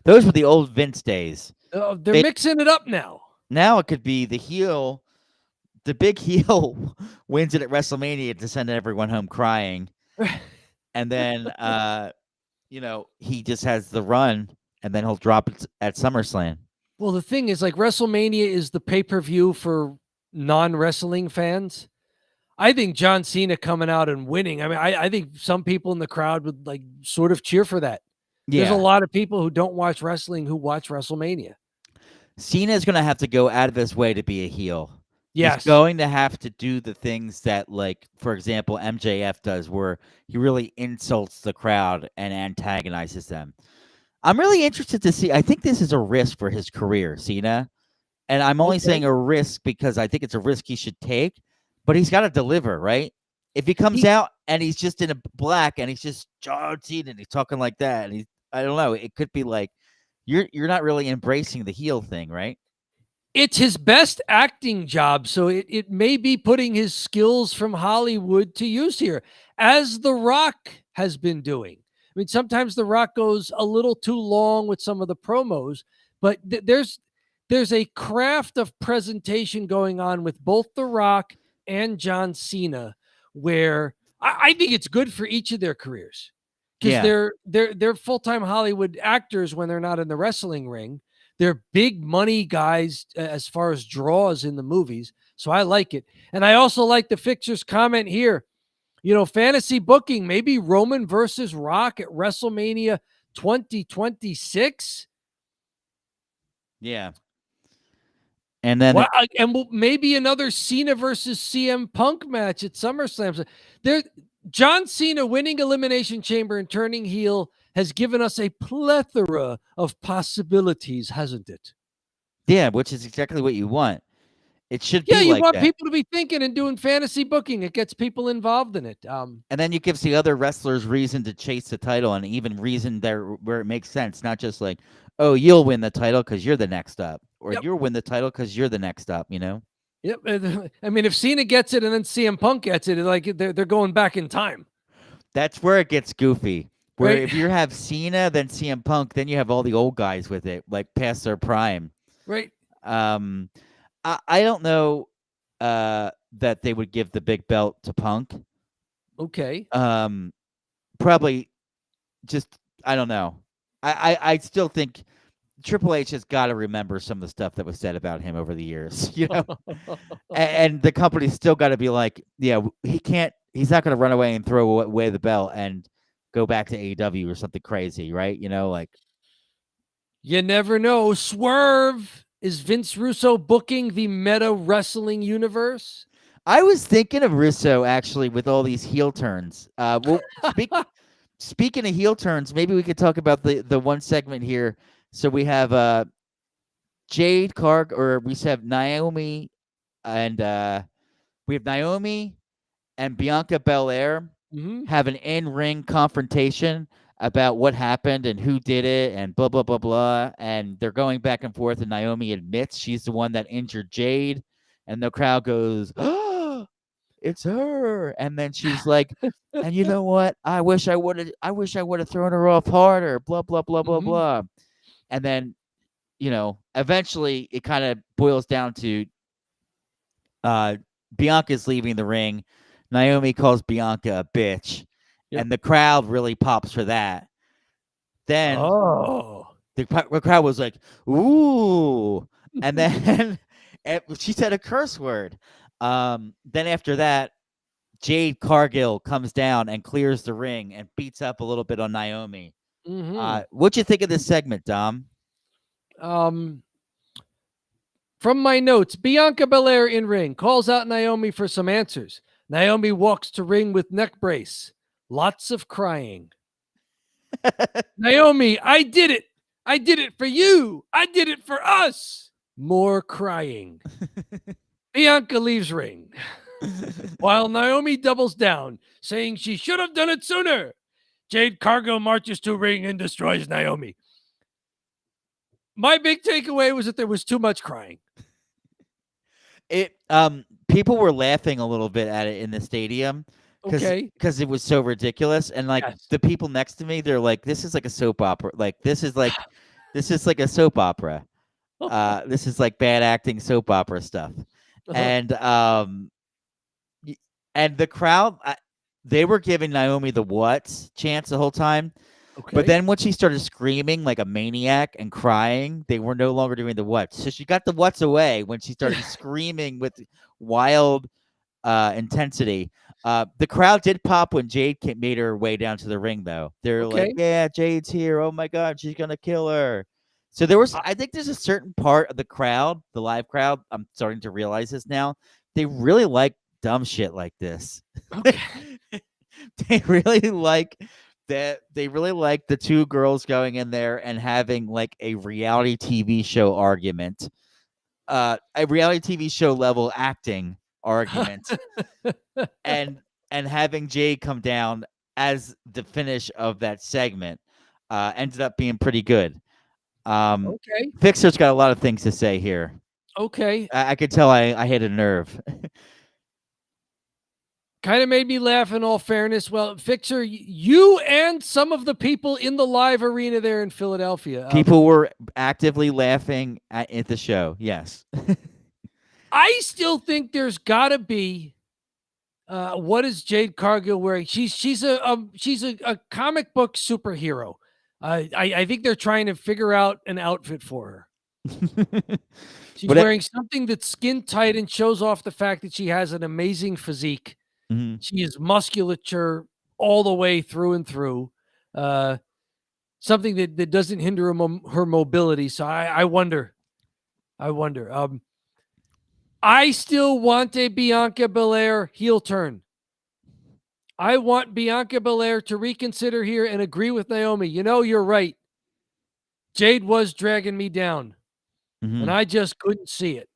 Those were the old Vince days. They're mixing it up now. Now it could be the heel. The big heel wins it at WrestleMania to send everyone home crying. And then, he just has the run and then he'll drop it at SummerSlam. Well, the thing is, like, WrestleMania is the pay-per-view for non-wrestling fans. I think John Cena coming out and winning. I mean, I think some people in the crowd would like sort of cheer for that. Yeah. There's a lot of people who don't watch wrestling who watch WrestleMania. Cena is going to have to go out of his way to be a heel. Yes. He's going to have to do the things that, like, for example, MJF does, where he really insults the crowd and antagonizes them. I'm really interested to see. I think this is a risk for his career, Cena. And I'm only saying a risk because I think it's a risk he should take, but he's got to deliver, right? If he comes out and he's just in a black and he's just John Cena and he's talking like that, and I don't know, it could be like you're not really embracing the heel thing, right? It's his best acting job, so it may be putting his skills from Hollywood to use here, as The Rock has been doing. I mean, sometimes The Rock goes a little too long with some of the promos, but there's a craft of presentation going on with both The Rock and John Cena, where I think it's good for each of their careers, because they're full-time Hollywood actors when they're not in the wrestling ring. They're big money guys as far as draws in the movies. So I like it. And I also like the Fixer's comment here. Fantasy booking, maybe Roman versus Rock at WrestleMania 2026. Yeah. And then maybe another Cena versus CM Punk match at SummerSlam. John Cena winning Elimination Chamber and turning heel has given us a plethora of possibilities, hasn't it? Yeah, which is exactly what you want. It should be you like want that. People to be thinking and doing fantasy booking. It gets people involved in it. And then you gives the other wrestlers reason to chase the title, and even reason there where it makes sense, not just like, oh, you'll win the title because you're the next up, or you'll win the title because you're the next up, Yep. I mean, if Cena gets it and then CM Punk gets it, like they're going back in time, That's where it gets goofy. Where right? if you have Cena, then CM Punk, then you have all the old guys with it, like past their prime. Right. Um, I don't know that they would give the big belt to Punk. Okay. Probably just I don't know. I still think Triple H has got to remember some of the stuff that was said about him over the years, and the company's still got to be like, yeah, he's not going to run away and throw away the belt and go back to AEW or something crazy, right? Like You never know. Swerve. Is Vince Russo booking the meta wrestling universe? I was thinking of Russo actually with all these heel turns. Well, speaking of heel turns, maybe we could talk about the one segment here. So we have Jade Cargill, or we have Naomi, and we have Naomi and Bianca Belair have an in-ring confrontation about what happened and who did it and blah blah blah blah, and they're going back and forth. And Naomi admits she's the one that injured Jade, and the crowd goes, "Oh, it's her!" And then she's like, "And you know what? I wish I would have thrown her off harder." Blah blah blah blah blah. And then, eventually it kind of boils down to Bianca's leaving the ring. Naomi calls Bianca a bitch, and the crowd really pops for that. Then the crowd was like, "Ooh!" And then she said a curse word. Then after that, Jade Cargill comes down and clears the ring and beats up a little bit on Naomi. What'd you think of this segment, Dom? From my notes, Bianca Belair in ring calls out Naomi for some answers. Naomi walks to ring with neck brace. Lots of crying. Naomi, I did it. I did it for you. I did it for us. More crying. Bianca leaves ring. While Naomi doubles down, saying she should have done it sooner. Jade Cargill marches to ring and destroys Naomi. My big takeaway was that there was too much crying. People were laughing a little bit at it in the stadium because it was so ridiculous, and the people next to me, they're like, "This is like a soap opera. Like this is like a soap opera. This is like bad acting soap opera stuff." And the crowd, they were giving Naomi the what chance the whole time. But then when she started screaming like a maniac and crying, they were no longer doing the what. So she got the what's away when she started screaming with wild intensity. The crowd did pop when Jade made her way down to the ring, though. They're like, "Yeah, Jade's here. Oh my God, she's gonna kill her." So I think there's a certain part of the crowd, the live crowd. I'm starting to realize this now. They really like dumb shit like this. They really like that. They really like the two girls going in there and having like a reality TV show argument, a reality TV show level acting argument, and having Jade come down as the finish of that segment ended up being pretty good. Fixer's got a lot of things to say here. I could tell I hit a nerve. Kind of made me laugh in all fairness. Well, Fixer, you and some of the people in the live arena there in Philadelphia. People were actively laughing at the show. Yes. I still think there's got to be what is Jade Cargill wearing? She's a comic book superhero. I think they're trying to figure out an outfit for her. She's wearing something that's skin tight and shows off the fact that she has an amazing physique. She is musculature all the way through and through. Something that doesn't hinder her mobility. So I wonder. I still want a Bianca Belair heel turn. I want Bianca Belair to reconsider here and agree with Naomi. You're right. Jade was dragging me down, and I just couldn't see it.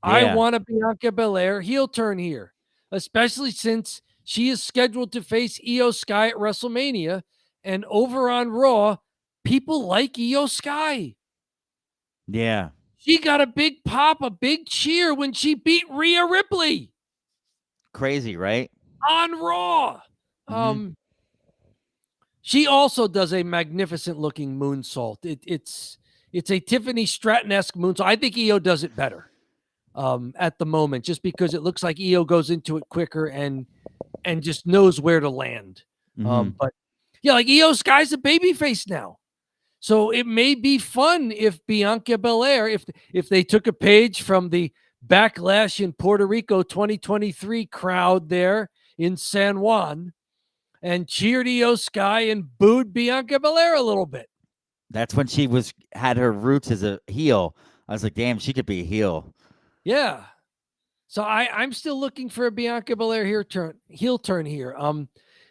Yeah. I want a Bianca Belair heel turn here, especially since she is scheduled to face Io Sky at WrestleMania, and over on Raw, people like Io Sky. Yeah. She got a big pop, a big cheer when she beat Rhea Ripley. Crazy, right? On Raw. She also does a magnificent looking moonsault. It's a Tiffany Stratton-esque moonsault. I think Io does it better at the moment, just because it looks like Io goes into it quicker and just knows where to land. But yeah, like Io Sky's a babyface now. So it may be fun if Bianca Belair, if they took a page from the Backlash in Puerto Rico 2023 crowd there in San Juan and cheered Io Sky and booed Bianca Belair a little bit. That's when she had her roots as a heel. I was like, damn, she could be a heel. Yeah. So I'm still looking for a Bianca Belair heel turn here.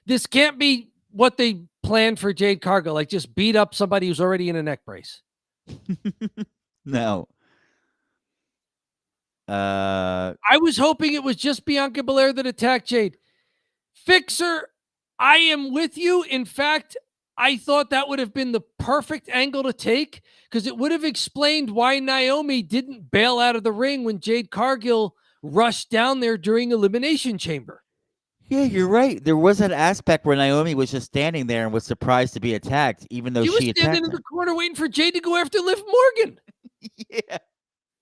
This can't be what they planned for Jade Cargill, like just beat up somebody who's already in a neck brace. No. I was hoping it was just Bianca Belair that attacked Jade. Fixer, I am with you. In fact, I thought that would have been the perfect angle to take because it would have explained why Naomi didn't bail out of the ring when Jade Cargill rushed down there during Elimination Chamber. Yeah, you're right. There was an aspect where Naomi was just standing there and was surprised to be attacked, even though she was attacked standing in the corner waiting for Jade to go after Liv Morgan. Yeah.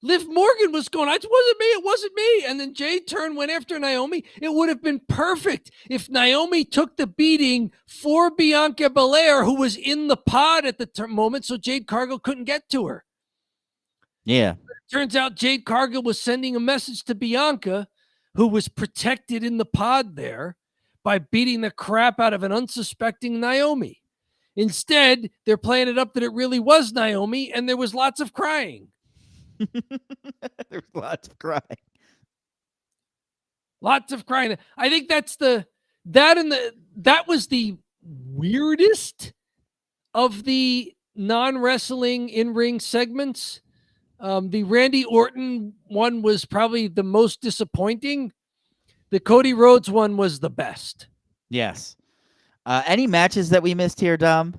Liv Morgan was going, it wasn't me. And then Jade turned, went after Naomi. It would have been perfect if Naomi took the beating for Bianca Belair, who was in the pod at the moment, so Jade Cargill couldn't get to her. Yeah. But it turns out Jade Cargill was sending a message to Bianca, who was protected in the pod there by beating the crap out of an unsuspecting Naomi. Instead, they're playing it up that it really was Naomi, and there was lots of crying. There's lots of crying. Lots of crying. I think that was the weirdest of the non-wrestling in-ring segments. The Randy Orton one was probably the most disappointing. The Cody Rhodes one was the best. Yes. Any matches that we missed here, Dom?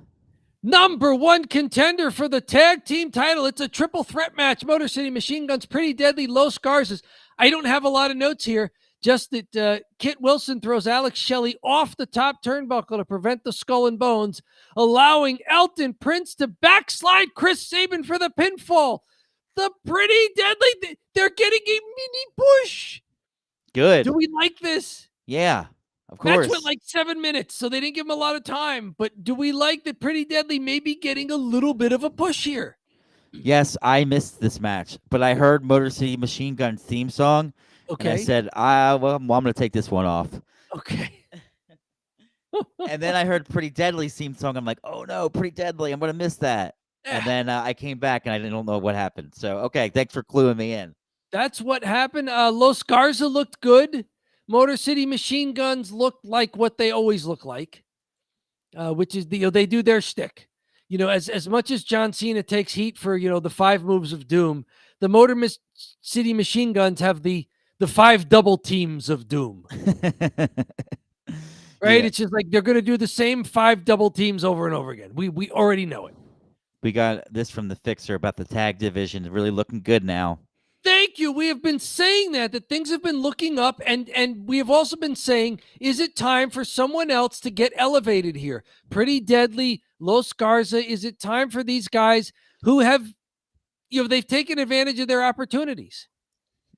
Number one contender for the tag team title. It's a triple threat match. Motor City Machine Guns, Pretty Deadly, Los Garzas. I don't have a lot of notes here. Just that Kit Wilson throws Alex Shelley off the top turnbuckle to prevent the skull and bones, allowing Elton Prince to backslide Chris Sabin for the pinfall. The Pretty Deadly, they're getting a mini push. Good. Do we like this? Yeah, of course. Match went like 7 minutes, so they didn't give him a lot of time. But do we like that Pretty Deadly maybe getting a little bit of a push here? Yes, I missed this match, but I heard Motor City Machine Gun's theme song. Okay. And I said, I'm going to take this one off. Okay. And then I heard Pretty Deadly's theme song. I'm like, oh no, Pretty Deadly. I'm going to miss that. And then I came back and I didn't know what happened. So, okay, thanks for cluing me in. That's what happened. Los Garza looked good. Motor City Machine Guns looked like what they always look like, which is they do their shtick. As much as John Cena takes heat for the 5 moves of doom, the Motor City Machine Guns have the 5 double teams of doom. Right? Yeah. It's just like they're going to do the same 5 double teams over and over again. We already know it. We got this from the Fixer about the tag division. Really looking good now. Thank you. We have been saying that things have been looking up, and we have also been saying, is it time for someone else to get elevated here? Pretty Deadly, Los Garza, is it time for these guys who have, they've taken advantage of their opportunities?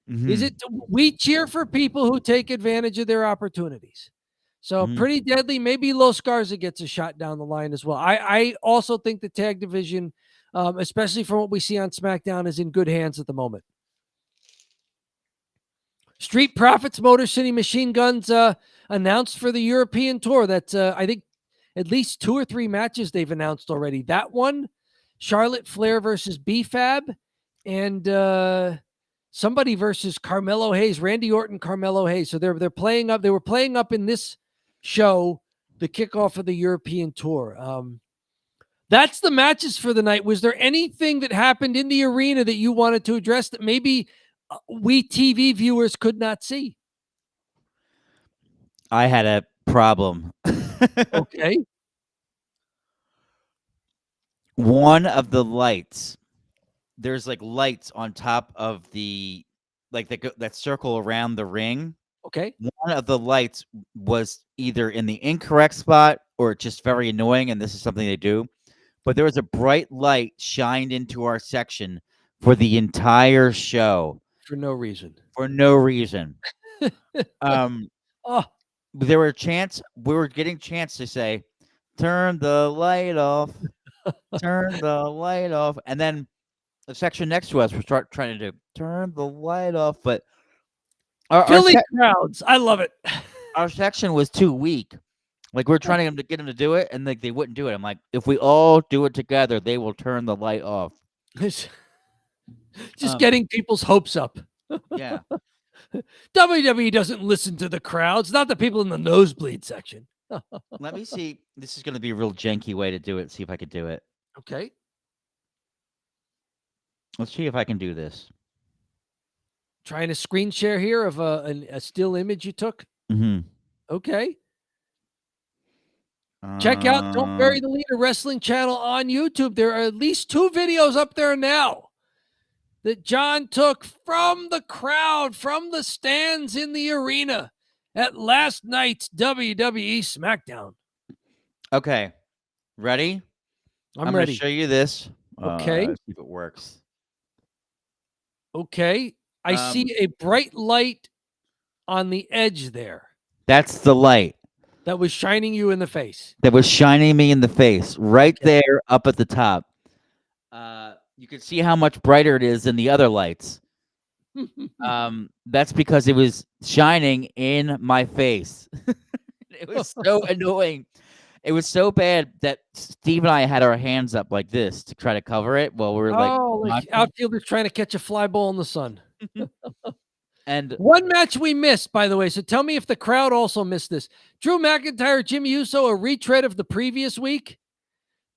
Mm-hmm. Is it, we cheer for people who take advantage of their opportunities. So Pretty Deadly, maybe Los Garza gets a shot down the line as well. I also think the tag division, especially from what we see on SmackDown, is in good hands at the moment. Street Profits, Motor City Machine Guns announced for the European tour. That's, I think, at least 2 or 3 matches they've announced already. That one, Charlotte Flair versus B-Fab, and somebody versus Carmelo Hayes, Randy Orton, Carmelo Hayes. So they're playing up. They were playing up in this show, the kickoff of the European tour. That's the matches for the night. Was there anything that happened in the arena that you wanted to address that maybe we TV viewers could not see? I had a problem. Okay. One of the lights there's like lights on top of the like that circle around the ring. Okay. One of the lights was either in the incorrect spot or just very annoying, and this is something they do. But there was a bright light shined into our section for the entire show For no reason. for no reason. Oh, We were getting chants to say, "Turn the light off, turn the light off," and then the section next to us was trying to do turn the light off, but Philly crowds. I love it. our section was too weak. Like we're trying to get them to do it, and like they wouldn't do it. I'm like, if we all do it together, they will turn the light off. Just getting people's hopes up. Yeah. WWE doesn't listen to the crowds, not the people in the nosebleed section. Let me see. This is going to be a real janky way to do it. See if I could do it. Okay. Let's see if I can do this. Trying to screen share here of a still image you took. Mm-hmm. Okay. Check out Don't Bury the Leader Wrestling channel on YouTube. There are at least 2 videos up there now that John took from the crowd, from the stands in the arena at last night's WWE SmackDown. Okay. Ready? I'm ready. ready. To show you this. Okay. See if it works. Okay. I see a bright light on the edge there. That's the light. That was shining you in the face. That was shining me in the face right there up at the top. You can see how much brighter it is than the other lights. That's because it was shining in my face. It was so annoying. It was so bad that Steve and I had our hands up like this to try to cover it while we were like outfielders trying to catch a fly ball in the sun. And one match we missed, by the way. So tell me if the crowd also missed this. Drew McIntyre, Jimmy Uso, a retread of the previous week.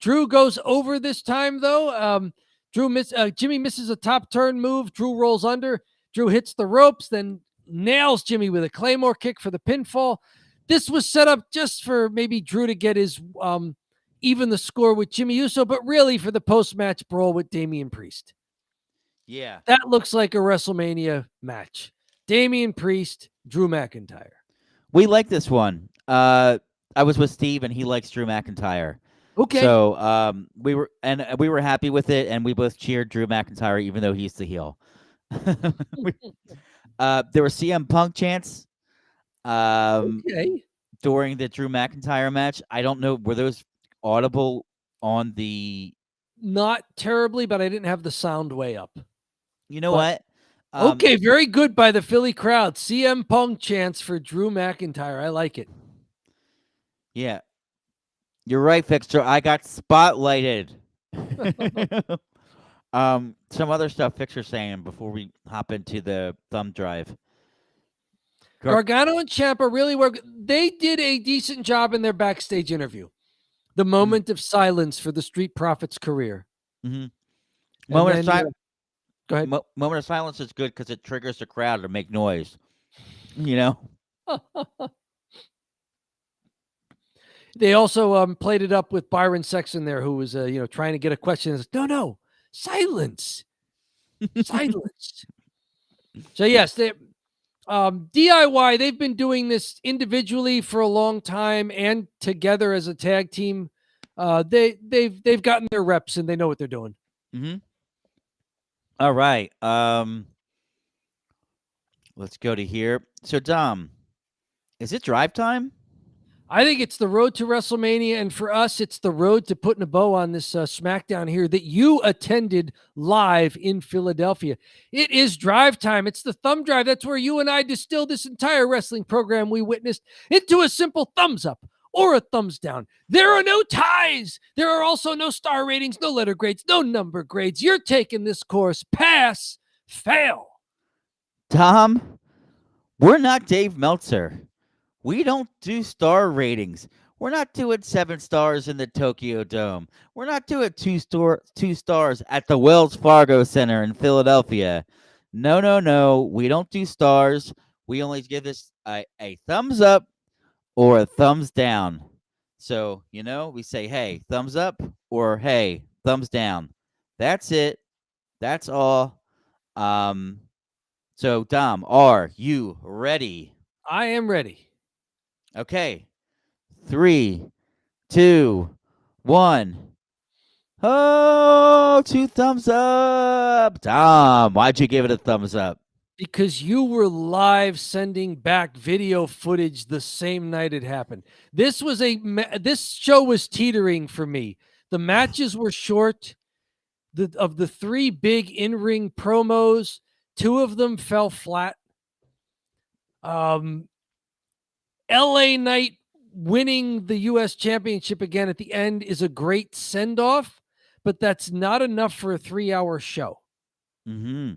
Drew goes over this time though. Jimmy misses a top turn move. Drew rolls under. Drew hits the ropes, then nails Jimmy with a Claymore kick for the pinfall. This was set up just for maybe Drew to get his even the score with Jimmy Uso, but really for the post-match brawl with Damian Priest. Yeah. That looks like a WrestleMania match. Damian Priest, Drew McIntyre. We like this one. I was with Steve and he likes Drew McIntyre. Okay. So we were happy with it, and we both cheered Drew McIntyre even though he's the heel. There were CM Punk chants during the Drew McIntyre match. I don't know, were those audible on the... Not terribly, but I didn't have the sound way up. You know what? Okay, very good by the Philly crowd. CM Punk chants for Drew McIntyre. I like it. Yeah. You're right, Fixer. I got spotlighted. Some other stuff Fixer's saying before we hop into the thumb drive. Gargano and Ciampa really work. They did a decent job in their backstage interview. The moment of silence for the Street Profits career. Mm-hmm. Go ahead. Moment of silence is good because it triggers the crowd to make noise. You know? They also played it up with Byron Sexton there, who was trying to get a question. No, silence. Silence. So yes, they DIY, they've been doing this individually for a long time and together as a tag team. They've gotten their reps and they know what they're doing. Mm-hmm. All right. Let's go to here. So Dom, is it drive time? I think it's the road to WrestleMania, and for us, it's the road to putting a bow on this SmackDown here that you attended live in Philadelphia. It is drive time. It's the thumb drive. That's where you and I distilled this entire wrestling program we witnessed into a simple thumbs up or a thumbs down. There are no ties. There are also no star ratings, no letter grades, no number grades. You're taking this course. Pass, fail. Tom, we're not Dave Meltzer. We don't do star ratings. We're not doing 7 stars in the Tokyo Dome. We're not doing 2 stars at the Wells Fargo Center in Philadelphia. No. We don't do stars. We only give this a thumbs up or a thumbs down. So, we say, hey, thumbs up or hey, thumbs down. That's it. That's all. So Dom, are you ready? I am ready. Okay. 3, 2, 1. Oh, 2 thumbs up. Dom, why'd you give it a thumbs up? Because you were live sending back video footage the same night it happened. This show was teetering for me. The matches were short. Of the 3 big in-ring promos, 2 of them fell flat. LA Knight winning the US Championship again at the end is a great send-off, but that's not enough for a 3-hour show. Mm-hmm.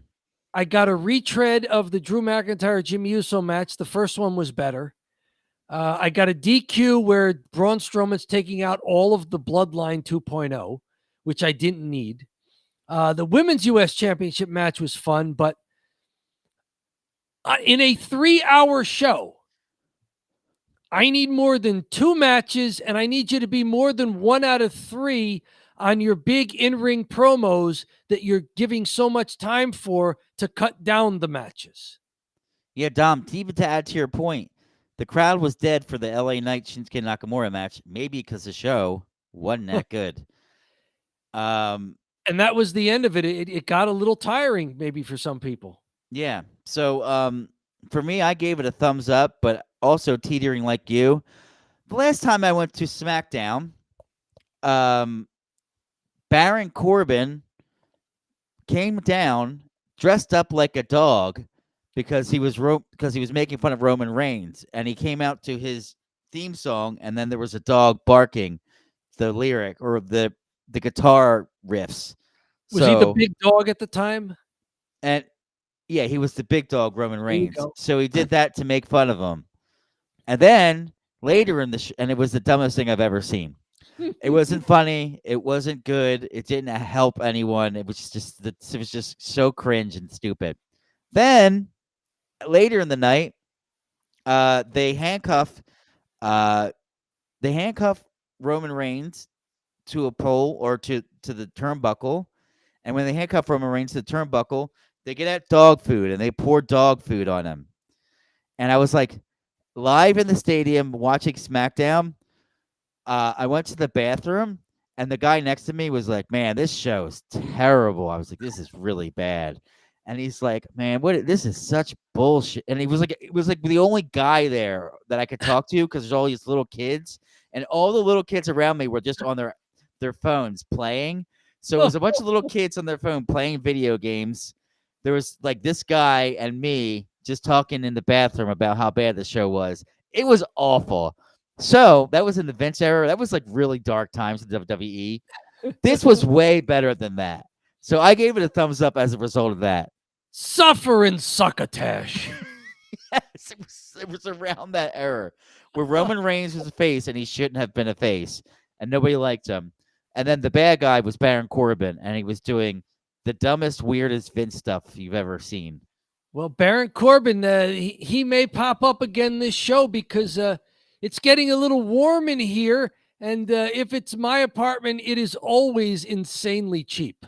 I got a retread of the Drew McIntyre Jimmy Uso match. The first one was better. I got a DQ where Braun Strowman's taking out all of the Bloodline 2.0, which I didn't need. The Women's US Championship match was fun, but in a 3-hour show, I need more than 2 matches, and I need you to be more than 1 out of 3 on your big in-ring promos that you're giving so much time for to cut down the matches. Yeah, Dom, even to add to your point, the crowd was dead for the LA Knight Shinsuke Nakamura match, maybe because the show wasn't that good. And that was the end of it. It got a little tiring, maybe, for some people. Yeah. So for me, I gave it a thumbs up, but also teetering like you. The last time I went to SmackDown, Baron Corbin came down dressed up like a dog because he was making fun of Roman Reigns, and he came out to his theme song, and then there was a dog barking the lyric or the guitar riffs. Was he the big dog at the time? And yeah, he was the big dog, Roman Reigns. So he did that to make fun of him. And then later in the and it was the dumbest thing I've ever seen. It wasn't funny. It wasn't good. It didn't help anyone. It was just so cringe and stupid. Then later in the night, they handcuff Roman Reigns to a pole or to the turnbuckle. And when they handcuff Roman Reigns to the turnbuckle, they get at dog food and they pour dog food on him. And I was like, live in the stadium watching SmackDown, I went to the bathroom and the guy next to me was like, "Man, this show is terrible." I was like, "This is really bad." And he's like, "Man, this is such bullshit." And it was like the only guy there that I could talk to because there's all these little kids, and all the little kids around me were just on their phones playing. So it was a bunch of little kids on their phone playing video games. There was like this guy and me just talking in the bathroom about how bad the show was. It was awful. So that was in the Vince era. That was like really dark times in WWE. This was way better than that. So I gave it a thumbs up as a result of that. Suffer and succotash. Yes, it was around that era where Roman Reigns was a face and he shouldn't have been a face, and nobody liked him. And then the bad guy was Baron Corbin, and he was doing the dumbest, weirdest Vince stuff you've ever seen. Well, Baron Corbin, he may pop up again this show because it's getting a little warm in here, and if it's my apartment, it is always insanely cheap.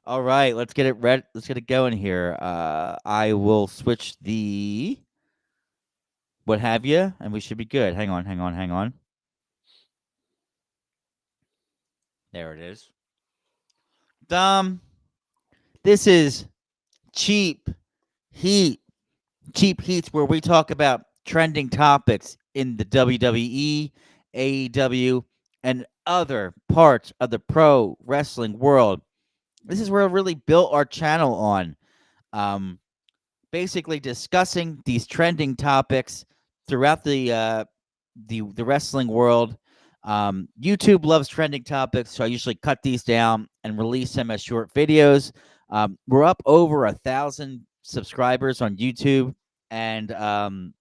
All right, let's get it ready. Let's get it going here. I will switch the what have you, and we should be good. Hang on. There it is. This is Cheap Heat. Cheap Heat's where we talk about trending topics in the WWE, AEW, and other parts of the pro wrestling world. This is where we really built our channel on, basically discussing these trending topics throughout the wrestling world. YouTube loves trending topics, so I usually cut these down and release them as short videos. We're up over 1,000 subscribers on YouTube, and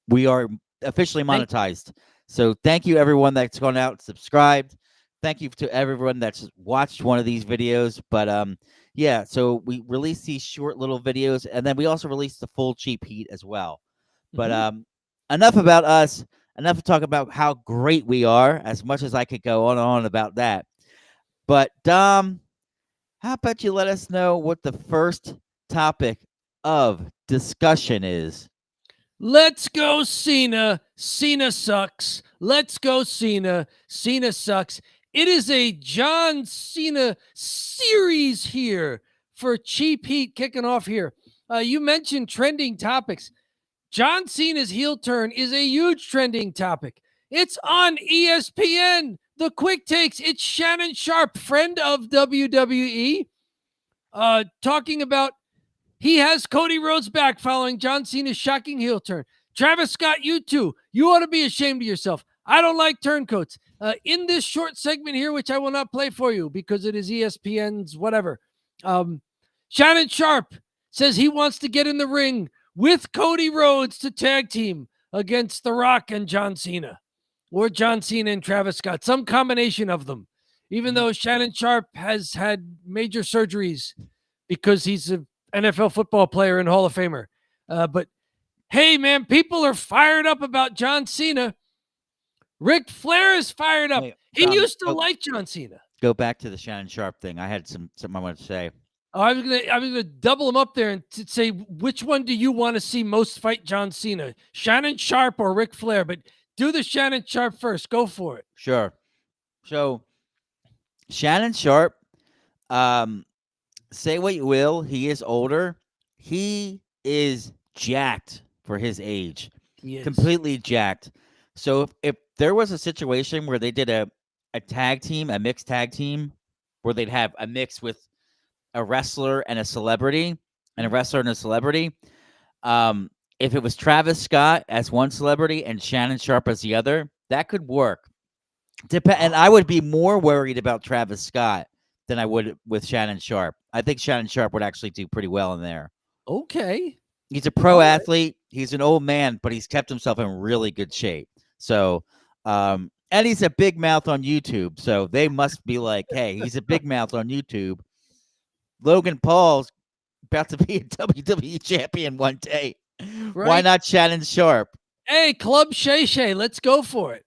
we are officially monetized. So thank you everyone that's gone out and subscribed. Thank you to everyone that's watched one of these videos. But yeah, so we release these short little videos, and then we also release the full Cheap Heat as well. But enough about us. Enough to talk about how great we are, as much as I could go on and on about that. But Dom, how about you let us know what the first topic of discussion is? Let's go, Cena. Cena sucks. Let's go, Cena. Cena sucks. It is a John Cena series here for Cheap Heat kicking off here. You mentioned trending topics. John Cena's heel turn is a huge trending topic. It's on ESPN. The quick takes. It's Shannon Sharp, friend of WWE, talking about he has Cody Rhodes back following John Cena's shocking heel turn. Travis Scott, you too. You ought to be ashamed of yourself. I don't like turncoats. In this short segment here, which I will not play for you because it is ESPN's whatever, Shannon Sharp says he wants to get in the ring with Cody Rhodes to tag team against The Rock and John Cena, or John Cena and Travis Scott, some combination of them, even though Shannon Sharp has had major surgeries because he's an NFL football player and Hall of Famer. But hey, man, people are fired up about John Cena. Ric Flair is fired up. Hey, He Tom, used to like John Cena. Go back to the Shannon Sharp thing. I had something I wanted to say. Oh, I was gonna double them up there and say, which one do you want to see most fight John Cena, Shannon Sharp or Ric Flair? But do the Shannon Sharp first. Go for it. Sure. So Shannon Sharp, say what you will, he is older. He is jacked for his age. He is. Completely jacked. So if there was a situation where they did a tag team, a mixed tag team, where they'd have a mix with a wrestler and a celebrity, and a wrestler and a celebrity, if it was Travis Scott as one celebrity and Shannon Sharp as the other, that could work. And I would be more worried about Travis Scott than I would with Shannon Sharp. I think Shannon Sharp would actually do pretty well in there. Okay. He's a pro athlete. He's an old man, but he's kept himself in really good shape. So, and he's a big mouth on YouTube. So they must be like, hey, he's a big mouth on YouTube. Logan Paul's about to be a WWE champion one day. Right? Why not Shannon Sharp? Hey, Club Shay Shay, let's go for it.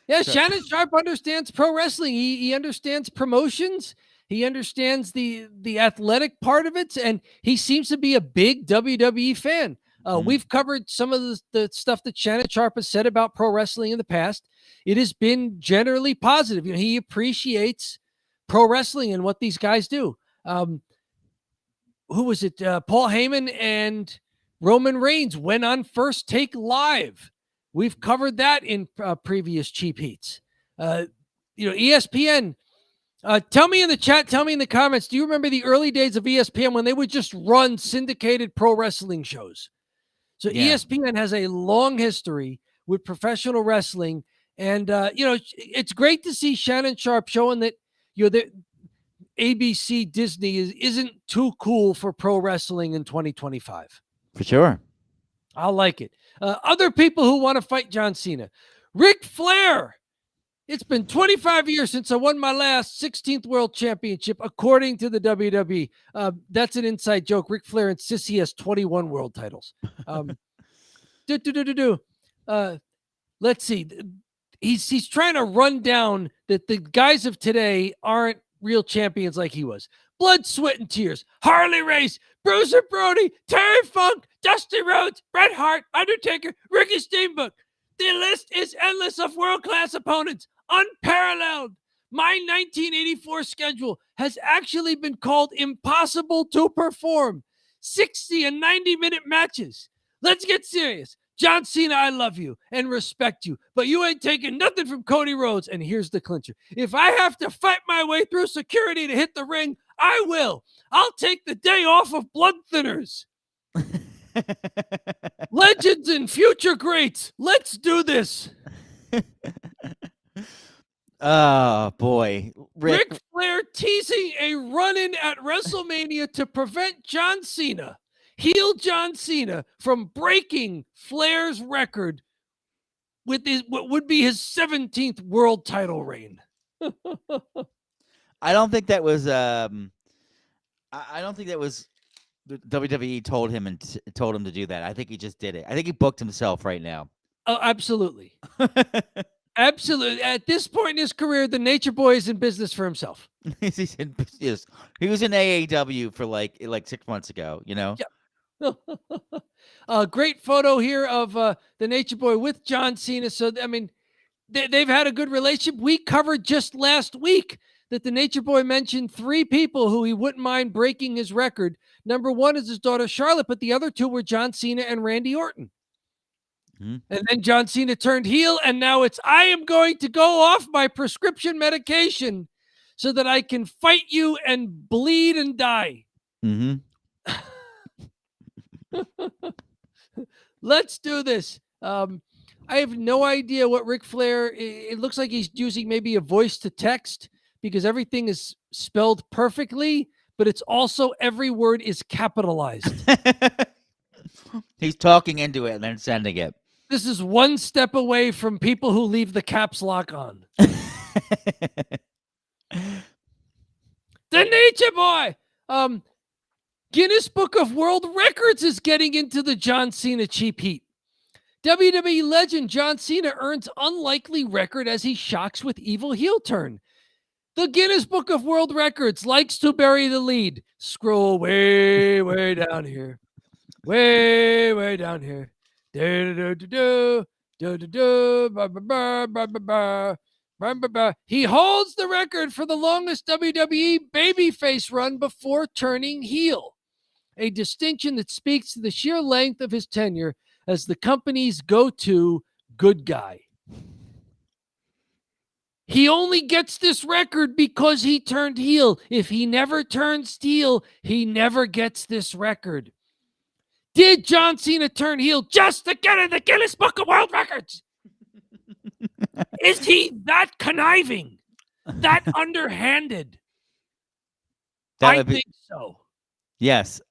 Yeah, Shannon Sharp understands pro wrestling. He understands promotions. He understands the athletic part of it, and he seems to be a big WWE fan. We've covered some of the stuff that Shannon Sharp has said about pro wrestling in the past. It has been generally positive. You know, he appreciates pro wrestling and what these guys do. Who was it? Paul Heyman and Roman Reigns went on First Take Live. We've covered that in previous Cheap Heats. ESPN. Tell me in the chat, tell me in the comments, do you remember the early days of ESPN when they would just run syndicated pro wrestling shows? So yeah. ESPN has a long history with professional wrestling. And, it's great to see Shannon Sharp showing that, the ABC Disney isn't too cool for pro wrestling in 2025. For sure. I like it. Other people who want to fight John Cena. Ric Flair. It's been 25 years since I won my last 16th World Championship, according to the WWE. That's an inside joke. Ric Flair insists he has 21 world titles. Let's see. He's trying to run down that the guys of today aren't real champions like he was. Blood, sweat, and tears. Harley Race, Bruiser Brody, Terry Funk, Dusty Rhodes, Bret Hart, Undertaker, Ricky Steamboat. The list is endless of world-class opponents, unparalleled. My 1984 schedule has actually been called impossible to perform. 60 and 90-minute matches. Let's get serious. John Cena, I love you and respect you, but you ain't taking nothing from Cody Rhodes. And here's the clincher. If I have to fight my way through security to hit the ring, I will. I'll take the day off of blood thinners. Legends and future greats. Let's do this. Oh, boy. Ric Flair teasing a run-in at WrestleMania to prevent John Cena, heel John Cena, from breaking Flair's record with what would be his 17th world title reign. I don't think that was I don't think that was WWE told him to do that. I think he just did it. I think he booked himself right now. Oh, absolutely. Absolutely. At this point in his career, the Nature Boy is in business for himself. He's in, yes. He was in AAW for like 6 months ago, you know? A great photo here of the Nature Boy with John Cena. So, I mean, they've had a good relationship. We covered just last week that the Nature Boy mentioned 3 people who he wouldn't mind breaking his record. Number 1 is his daughter Charlotte, but the other 2 were John Cena and Randy Orton. Mhm. And then John Cena turned heel, and now it's, I am going to go off my prescription medication so that I can fight you and bleed and die. Mm-hmm. Let's do this. I have no idea what Ric Flair, it looks like he's using maybe a voice to text because everything is spelled perfectly, but it's also every word is capitalized. He's talking into it and then sending it. This is one step away from people who leave the caps lock on. The Nature Boy. Guinness Book of World Records is getting into the John Cena cheap heat. WWE legend John Cena earns unlikely record as he shocks with evil heel turn. The Guinness Book of World Records likes to bury the lead. Scroll way, way down here. Way, way down here. He holds the record for the longest WWE babyface run before turning heel, a distinction that speaks to the sheer length of his tenure as the company's go-to good guy. He only gets this record because he turned heel. If he never turns heel, he never gets this record. Did John Cena turn heel just to get in the Guinness Book of World Records? Is he that conniving? That underhanded? I think so. Yes.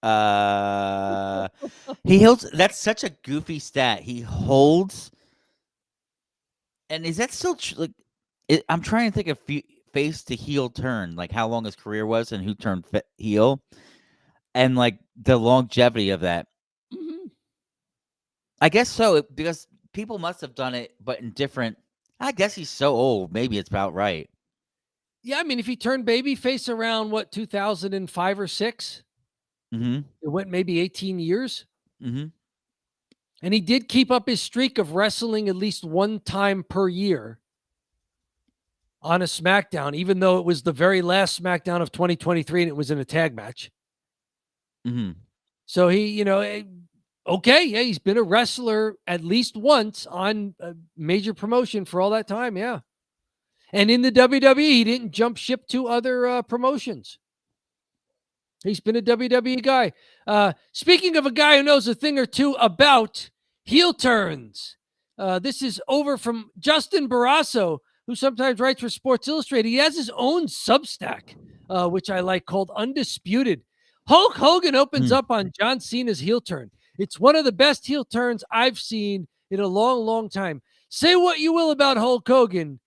He holds. That's such a goofy stat. He holds. And is that still like? I'm trying to think of face to heel turn, like how long his career was and who turned heel, and like the longevity of that. Mm-hmm. I guess so, because people must have done it, but in different. I guess he's so old. Maybe it's about right. Yeah, I mean, if he turned babyface around, 2005 or 6? Mm-hmm. It went maybe 18 years. Mm-hmm. And he did keep up his streak of wrestling at least one time per year on a SmackDown, even though it was the very last SmackDown of 2023 and it was in a tag match. Mm-hmm. So he, okay, yeah, he's been a wrestler at least once on a major promotion for all that time, yeah. And in the WWE, he didn't jump ship to other promotions. He's been a WWE guy. Speaking of a guy who knows a thing or two about heel turns, this is over from Justin Barrasso, who sometimes writes for Sports Illustrated. He has his own Substack, which I like, called Undisputed. Hulk Hogan opens up on John Cena's heel turn. It's one of the best heel turns I've seen in a long, long time. Say what you will about Hulk Hogan.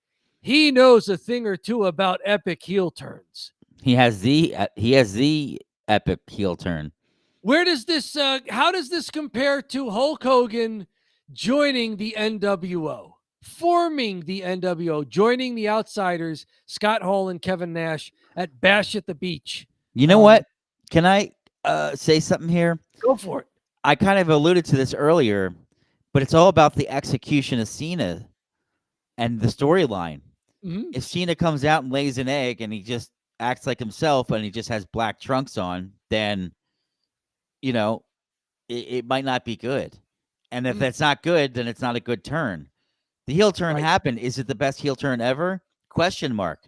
He knows a thing or two about epic heel turns. He has the epic heel turn. Where does this, how does this compare to Hulk Hogan joining the NWO, forming the NWO, joining the Outsiders, Scott Hall and Kevin Nash at Bash at the Beach? You know what? Can I say something here? Go for it. I kind of alluded to this earlier, but it's all about the execution of Cena and the storyline. Mm-hmm. If Cena comes out and lays an egg and he just acts like himself and he just has black trunks on, then, it might not be good. And if that's not good, then it's not a good turn. The heel turn happened. Is it the best heel turn ever? Question mark.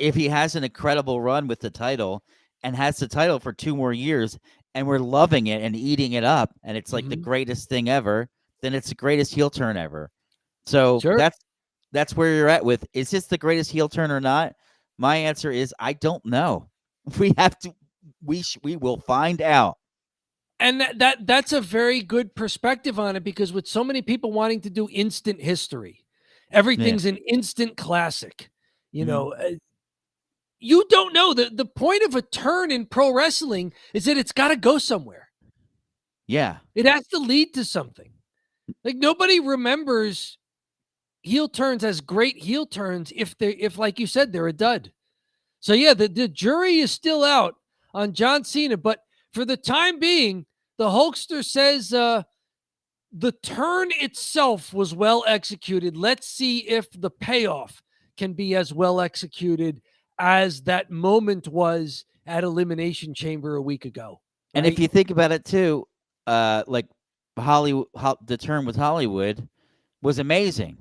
If he has an incredible run with the title and has the title for 2 more years and we're loving it and eating it up and it's like the greatest thing ever, then it's the greatest heel turn ever. So that's where you're at with, is this the greatest heel turn or not? My answer is, I don't know. We will find out. And that's a very good perspective on it, because with so many people wanting to do instant history, everything's an instant classic. You don't know. The point of a turn in pro wrestling is that it's got to go somewhere. Yeah. It has to lead to something. Like, nobody remembers heel turns as great heel turns if like you said, they're a dud. So yeah, the jury is still out on John Cena, but for the time being, the Hulkster says the turn itself was well executed. Let's see if the payoff can be as well executed as that moment was at Elimination Chamber a week ago. And if you think about it too, like the turn with Hollywood was amazing.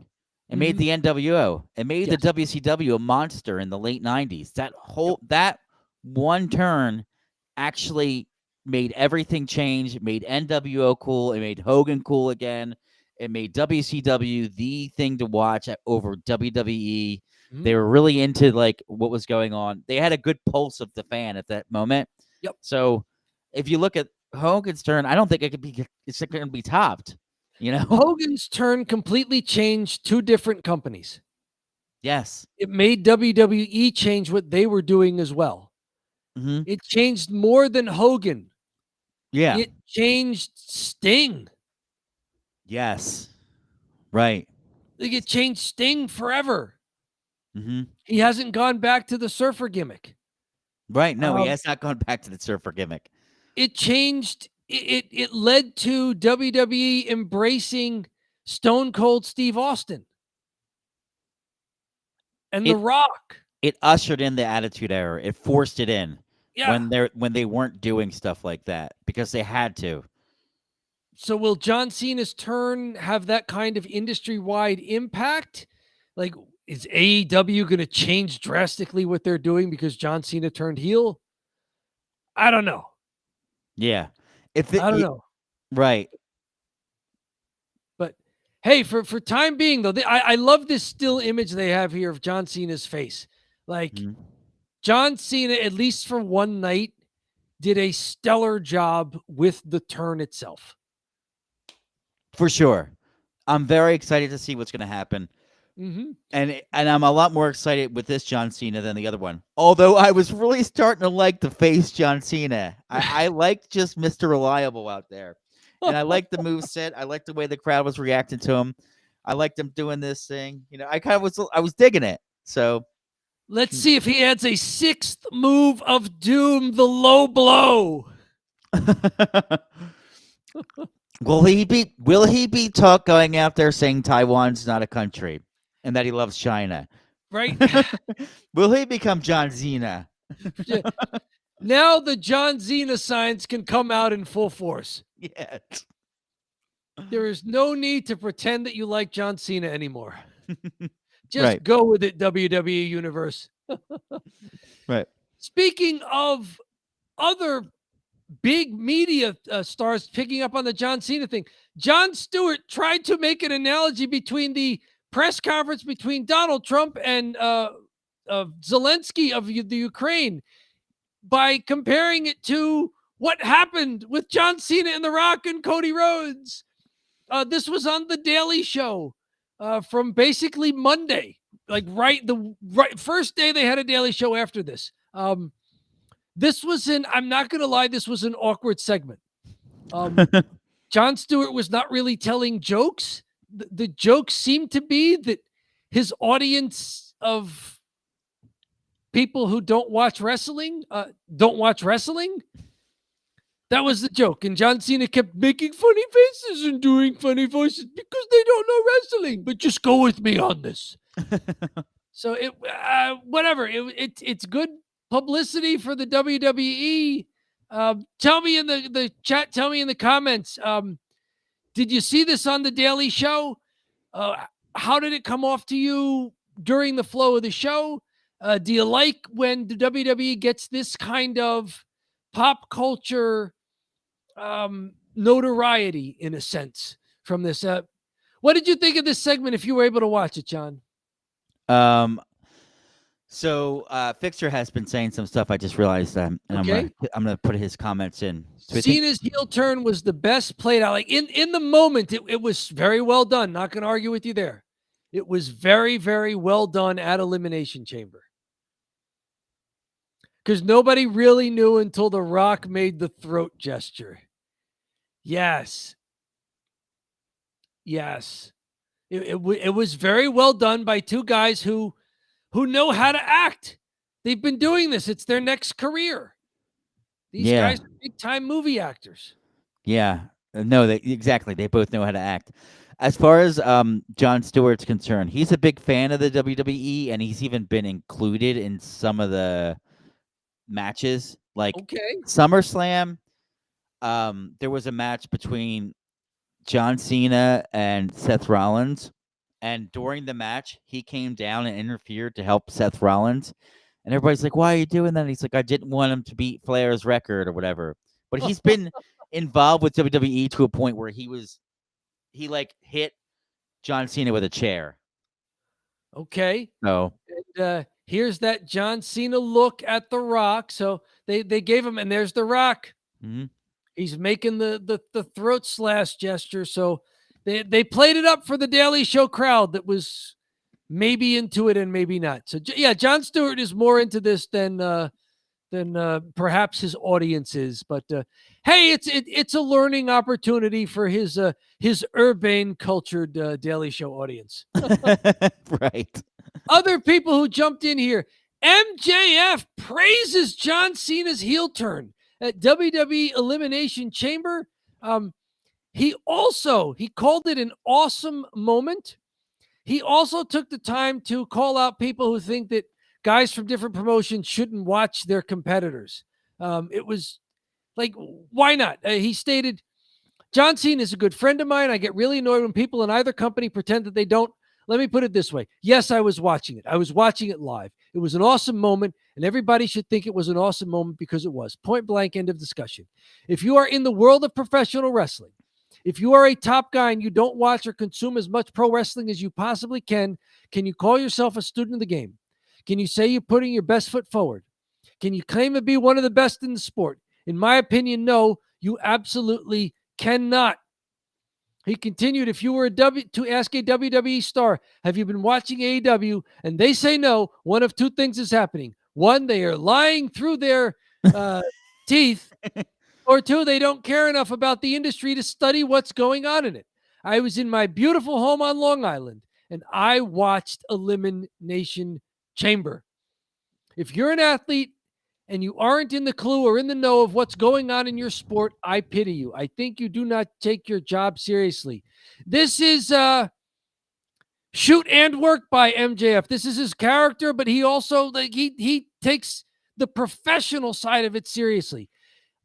It made the NWO. It made the WCW a monster in the late 90s. That one turn actually made everything change. It made NWO cool. It made Hogan cool again. It made WCW the thing to watch over WWE. They were really into like what was going on. They had a good pulse of the fan at that moment. Yep. So if you look at Hogan's turn, I don't think it's going to be topped. You know, Hogan's turn completely changed two different companies. Yes. It made WWE change what they were doing as well. It changed more than Hogan. Yeah. It changed Sting. Yes. Right. Like it changed Sting forever. He hasn't gone back to the surfer gimmick. Right. No, he has not gone back to the surfer gimmick. It changed. It led to WWE embracing Stone Cold Steve Austin and The Rock. It ushered in the Attitude Era. It forced it in when they weren't doing stuff like that because they had to. So will John Cena's turn have that kind of industry-wide impact? Like, is AEW going to change drastically what they're doing because John Cena turned heel? I don't know. Yeah. I don't know. Right. But hey, for time being though, I love this still image they have here of John Cena's face. Like John Cena, at least for one night, did a stellar job with the turn itself. For sure. I'm very excited to see what's going to happen. And I'm a lot more excited with this John Cena than the other one. Although I was really starting to like the face John Cena. I liked just Mr. Reliable out there. And I liked the moveset. I liked the way the crowd was reacting to him. I liked him doing this thing. You know, I was digging it. So let's see if he adds a sixth move of doom, the low blow. Will he be going out there saying Taiwan's not a country and that he loves China? Right. Will he become John Cena? Now the John Cena signs can come out in full force. Yes. There is no need to pretend that you like John Cena anymore. Just go with it, WWE Universe. Right. Speaking of other big media stars picking up on the John Cena thing, Jon Stewart tried to make an analogy between the press conference between Donald Trump and Zelensky of the Ukraine by comparing it to what happened with John Cena and The Rock and Cody Rhodes. This was on The Daily Show from basically Monday, like the first day they had a Daily Show after this. This was I'm not going to lie, this was an awkward segment. Jon Stewart was not really telling jokes. The jokes seemed to be that his audience of people who don't watch wrestling. That was the joke. And John Cena kept making funny faces and doing funny voices because they don't know wrestling. But just go with me on this. So whatever. It's good publicity for the WWE. Tell me in the chat. Tell me in the comments. Did you see this on the Daily Show? How did it come off to you during the flow of the show? Do you like when the WWE gets this kind of pop culture notoriety, in a sense, from this? What did you think of this segment if you were able to watch it, John? So Fixer has been saying some stuff. I just realized that, and I'm gonna put his comments in. So Cena's heel turn was the best played out. Like in the moment, it was very well done. Not gonna argue with you there. It was very, very well done at Elimination Chamber. Because nobody really knew until The Rock made the throat gesture. Yes. It was very well done by two guys who know how to act. They've been doing this. It's their next career. These Yeah. guys are big-time movie actors. Yeah. No, exactly. They both know how to act. As far as Jon Stewart's concerned, he's a big fan of the WWE, and he's even been included in some of the matches. Like Okay. SummerSlam, there was a match between John Cena and Seth Rollins, and during the match, he came down and interfered to help Seth Rollins. And everybody's like, "Why are you doing that?" And he's like, "I didn't want him to beat Flair's record or whatever." But he's been involved with WWE to a point where he like hit John Cena with a chair. Okay. So And here's that John Cena look at The Rock. So they gave him, and there's The Rock. mhm. He's making the throat slash gesture. So they played it up for the Daily Show crowd that was maybe into it and maybe not. So yeah, Jon Stewart is more into this than perhaps his audience is. But hey, it's a learning opportunity for his urbane cultured Daily Show audience. Right. Other people who jumped in here. MJF praises John Cena's heel turn at WWE Elimination Chamber. He called it an awesome moment. He also took the time to call out people who think that guys from different promotions shouldn't watch their competitors. It was like, why not? He stated, John Cena is a good friend of mine. I get really annoyed when people in either company pretend that they don't. Let me put it this way. Yes, I was watching it. I was watching it live. It was an awesome moment, and everybody should think it was an awesome moment because it was. Point blank, end of discussion. If you are in the world of professional wrestling, if you are a top guy and you don't watch or consume as much pro wrestling as you possibly can you call yourself a student of the game? Can you say you're putting your best foot forward? Can you claim to be one of the best in the sport? In my opinion, no, you absolutely cannot. He continued, if you were to ask a WWE star, have you been watching AEW? And they say no, one of two things is happening. One, they are lying through their teeth. Or two, they don't care enough about the industry to study what's going on in it. I was in my beautiful home on Long Island, and I watched Elimination Chamber. If you're an athlete and you aren't in the clue or in the know of what's going on in your sport, I pity you. I think you do not take your job seriously. This is shoot and work by MJF. This is his character, but he also he takes the professional side of it seriously.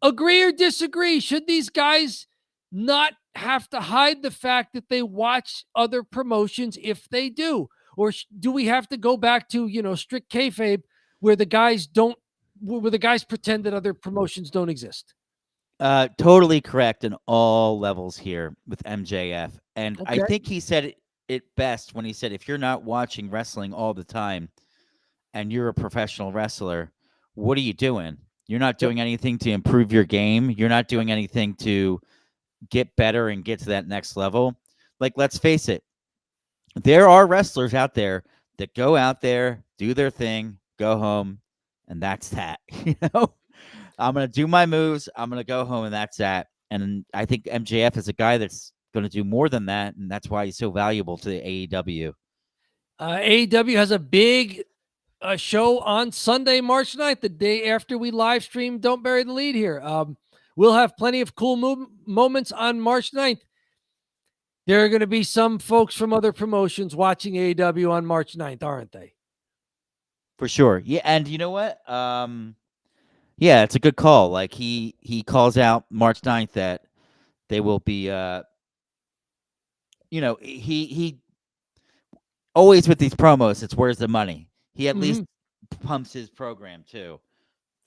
Agree or disagree? Should these guys not have to hide the fact that they watch other promotions if they do? Or do we have to go back to, strict kayfabe where the guys pretend that other promotions don't exist? Totally correct in all levels here with MJF. And I Okay. think he said it best when he said, if you're not watching wrestling all the time and you're a professional wrestler, what are you doing? You're not doing anything to improve your game. You're not doing anything to get better and get to that next level. Like, let's face it, there are wrestlers out there that go out there, do their thing, go home, and that's that. I'm going to do my moves. I'm going to go home, and that's that. And I think MJF is a guy that's going to do more than that, and that's why he's so valuable to AEW. AEW has a big show on Sunday, March 9th, the day after we live stream Don't Bury the Lead here. We'll have plenty of cool moments on March 9th. There are going to be some folks from other promotions watching AEW on March 9th, aren't they? For sure. Yeah, and you know what? Yeah, it's a good call. Like he calls out March 9th that they will be he always with these promos, it's where's the money. He at least pumps his program too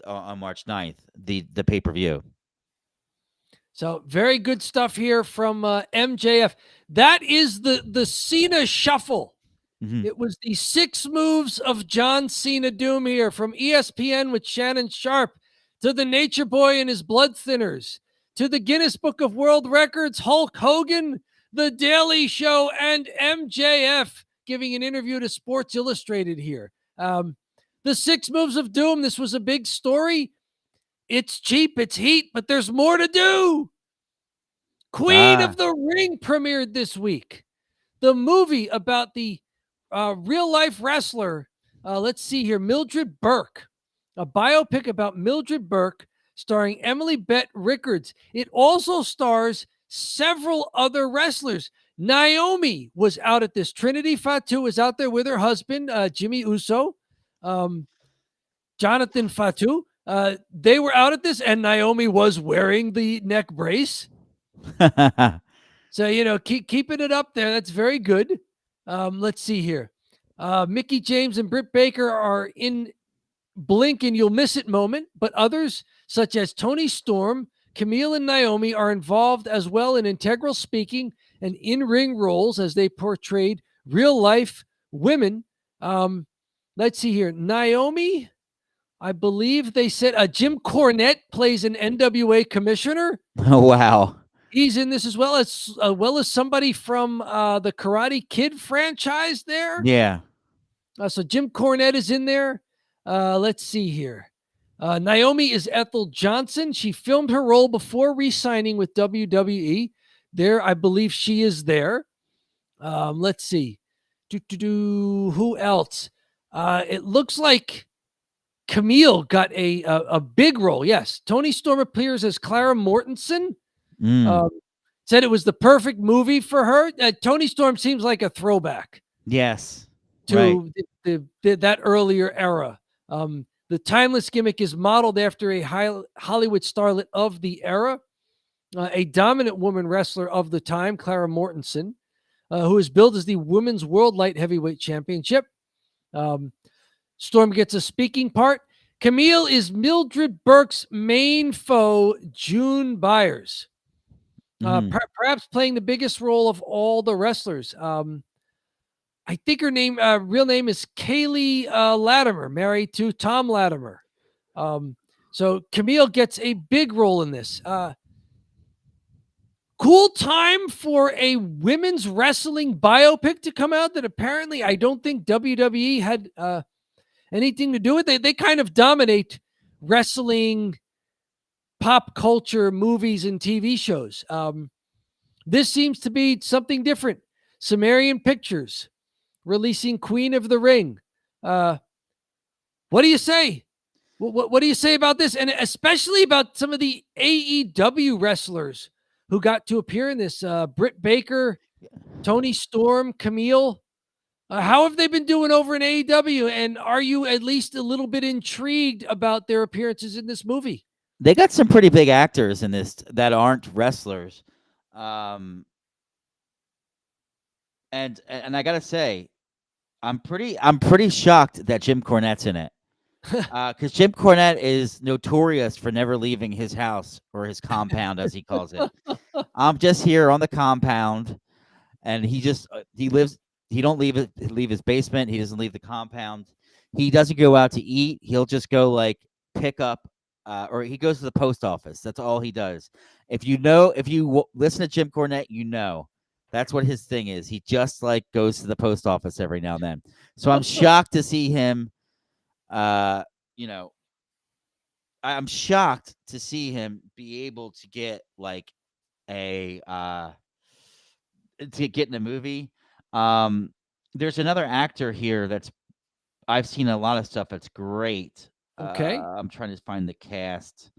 on March 9th, the pay-per-view. So very good stuff here from MJF. That is the Cena shuffle. Mm-hmm. It was the 6 moves of John Cena Doom here from ESPN with Shannon Sharp to the Nature Boy and his blood thinners to the Guinness Book of World Records, Hulk Hogan, The Daily Show, and MJF giving an interview to Sports Illustrated here. The 6 moves of doom. This was a big story. It's cheap, it's heat, but there's more to do. Queen of the Ring premiered this week. the movie about the real life wrestler. Let's see here, Mildred Burke, a biopic about Mildred Burke, starring Emily Bett Rickards. It also stars several other wrestlers. Naomi was out at this. Trinity Fatu was out there with her husband, Jimmy Uso, Jonathan Fatu. They were out at this, and Naomi was wearing the neck brace. So, keeping it up there. That's very good. Let's see here. Mickey James and Britt Baker are in blink and you'll miss it moment, but others, such as Tony Storm, Camille, and Naomi, are involved as well in integral speaking and in-ring roles as they portrayed real-life women. Let's see here. Naomi, I believe they said Jim Cornette plays an NWA commissioner. Oh, wow. He's in this as well as somebody from the Karate Kid franchise there. Yeah. So Jim Cornette is in there. Let's see here. Naomi is Ethel Johnson. She filmed her role before re-signing with WWE. There, I believe she is there. Let's see. Who else? It looks like Camille got a big role. Yes. Tony Storm appears as Clara Mortensen. Said it was the perfect movie for her. Tony Storm seems like a throwback. Yes. To that earlier era. The timeless gimmick is modeled after a Hollywood starlet of the era, a dominant woman wrestler of the time, Clara Mortensen, who is billed as the Women's World Light Heavyweight Championship. Storm gets a speaking part. Camille is Mildred Burke's main foe, June Byers. Perhaps playing the biggest role of all the wrestlers. I think her real name is Kaylee Latimer, married to Tom Latimer. So Camille gets a big role in this. Cool time for a women's wrestling biopic to come out that apparently I don't think WWE had anything to do with. They kind of dominate wrestling, pop culture, movies, and TV shows. This seems to be something different. Sumerian Pictures releasing Queen of the Ring. What do you say? What do you say about this? And especially about some of the AEW wrestlers who got to appear in this. Britt Baker, Tony Storm, Camille. How have they been doing over in AEW? And are you at least a little bit intrigued about their appearances in this movie? They got some pretty big actors in this that aren't wrestlers. And I gotta say, I'm pretty shocked that Jim Cornette's in it, because Jim Cornette is notorious for never leaving his house or his compound, as he calls it. I'm just here on the compound, and he lives. He don't leave his basement. He doesn't leave the compound. He doesn't go out to eat. He'll just go pick up, or he goes to the post office. That's all he does. If you listen to Jim Cornette, that's what his thing is. He just goes to the post office every now and then. So I'm shocked to see him. I'm shocked to see him be able to get to get in a movie. There's another actor here I've seen a lot of stuff that's great. Okay. I'm trying to find the cast.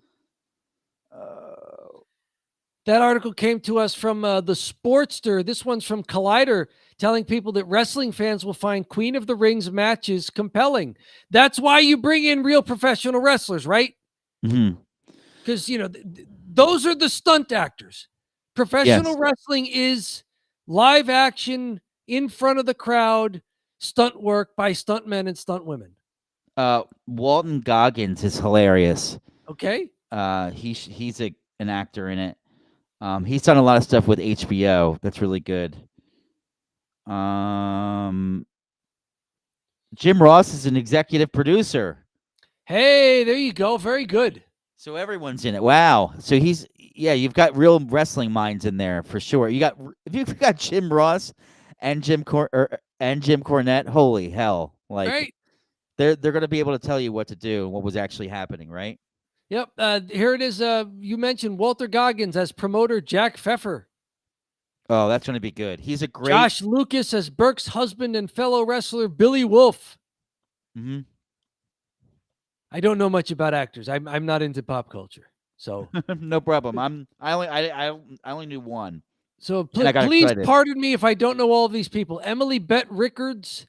That article came to us from the Sportster. This one's from Collider, telling people that wrestling fans will find Queen of the Ring's matches compelling. That's why you bring in real professional wrestlers, right? Mm-hmm. Because, those are the stunt actors. Professional wrestling is live action, in front of the crowd, stunt work by stuntmen and stuntwomen. Walton Goggins is hilarious. Okay. He's an actor in it. He's done a lot of stuff with HBO. That's really good. Jim Ross is an executive producer. Hey, there you go. Very good. So everyone's in it. Wow. So you've got real wrestling minds in there for sure. If you've got Jim Ross and Jim Cornette, holy hell! Right. They're going to be able to tell you what to do and what was actually happening, right? Yep. Here it is. You mentioned Walter Goggins as promoter Jack Pfeffer. Oh, that's going to be good. He's a great. Josh Lucas as Burke's husband and fellow wrestler Billy Wolf. Mm-hmm. I don't know much about actors. I'm not into pop culture, so No problem. I only knew one. so And I got please excited. pardon me if I don't know all of these people. Emily Bett Rickards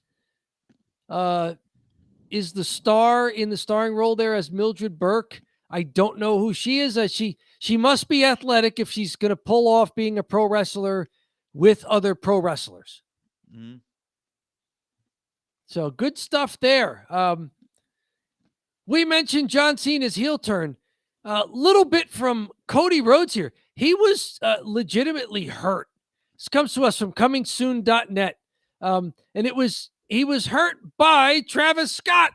is the star in the starring role there as Mildred Burke. I don't know who she is. She must be athletic if she's going to pull off being a pro wrestler with other pro wrestlers. Mm-hmm. So good stuff there. We mentioned John Cena's heel turn. A little bit from Cody Rhodes here. He was legitimately hurt. This comes to us from comingsoon.net. And he was hurt by Travis Scott.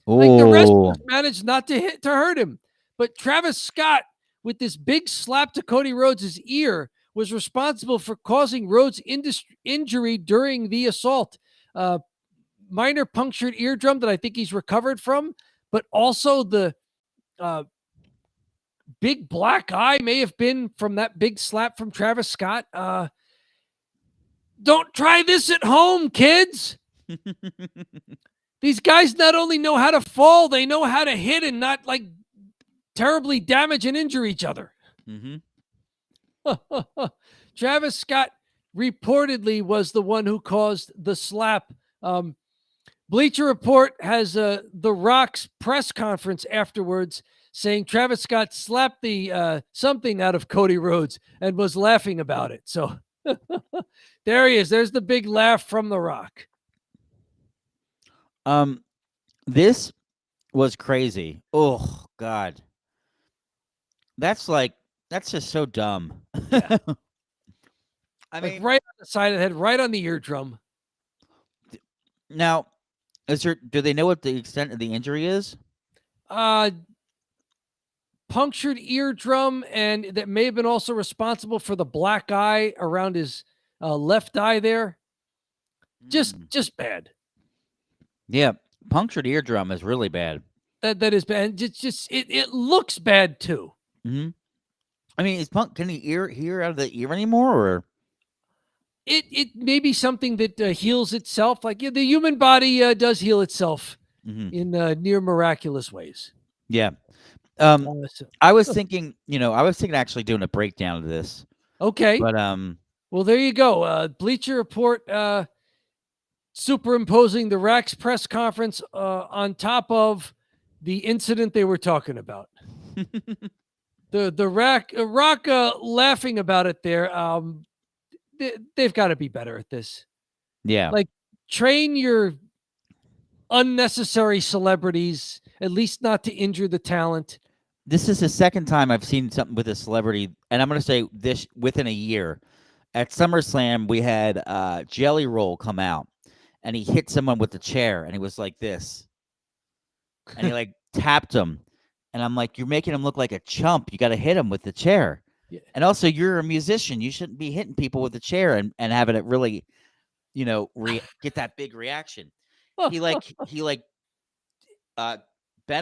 Like the wrestlers managed not to hurt him. But Travis Scott, with this big slap to Cody Rhodes' ear, was responsible for causing Rhodes' injury during the assault. Minor punctured eardrum that I think he's recovered from, but also the big black eye may have been from that big slap from Travis Scott. Don't try this at home, kids. These guys not only know how to fall, they know how to hit and not like terribly damage and injure each other. Mm-hmm. Travis Scott reportedly was the one who caused the slap. Bleacher Report has The Rock's press conference afterwards saying Travis Scott slapped the something out of Cody Rhodes and was laughing about it. So there he is. There's the big laugh from The Rock. This was crazy. Oh God. That's just so dumb. Yeah. I Like mean, right on the side of the head, right on the eardrum. now, do they know what the extent of the injury is? Punctured eardrum, and that may have been also responsible for the black eye around his left eye there. Just bad. Yeah, punctured eardrum is really bad. That is bad. It looks bad too. Mm-hmm. I mean, can he hear out of the ear anymore, or it may be something that heals itself? Like the human body does heal itself in near miraculous ways. Yeah. I was thinking, actually doing a breakdown of this. Okay. But well, there you go. Bleacher Report superimposing the Rock's press conference on top of the incident they were talking about. the Rock laughing about it there. They've got to be better at this. Yeah. Like train your unnecessary celebrities, at least not to injure the talent. This is the second time I've seen something with a celebrity, and I'm going to say this within a year. At SummerSlam, we had Jelly Roll come out, and he hit someone with the chair, and he was like this. And he like tapped him. And I'm like, you're making him look like a chump. You got to hit him with the chair. Yeah. And also, you're a musician. You shouldn't be hitting people with the chair and having it really, get that big reaction. He bent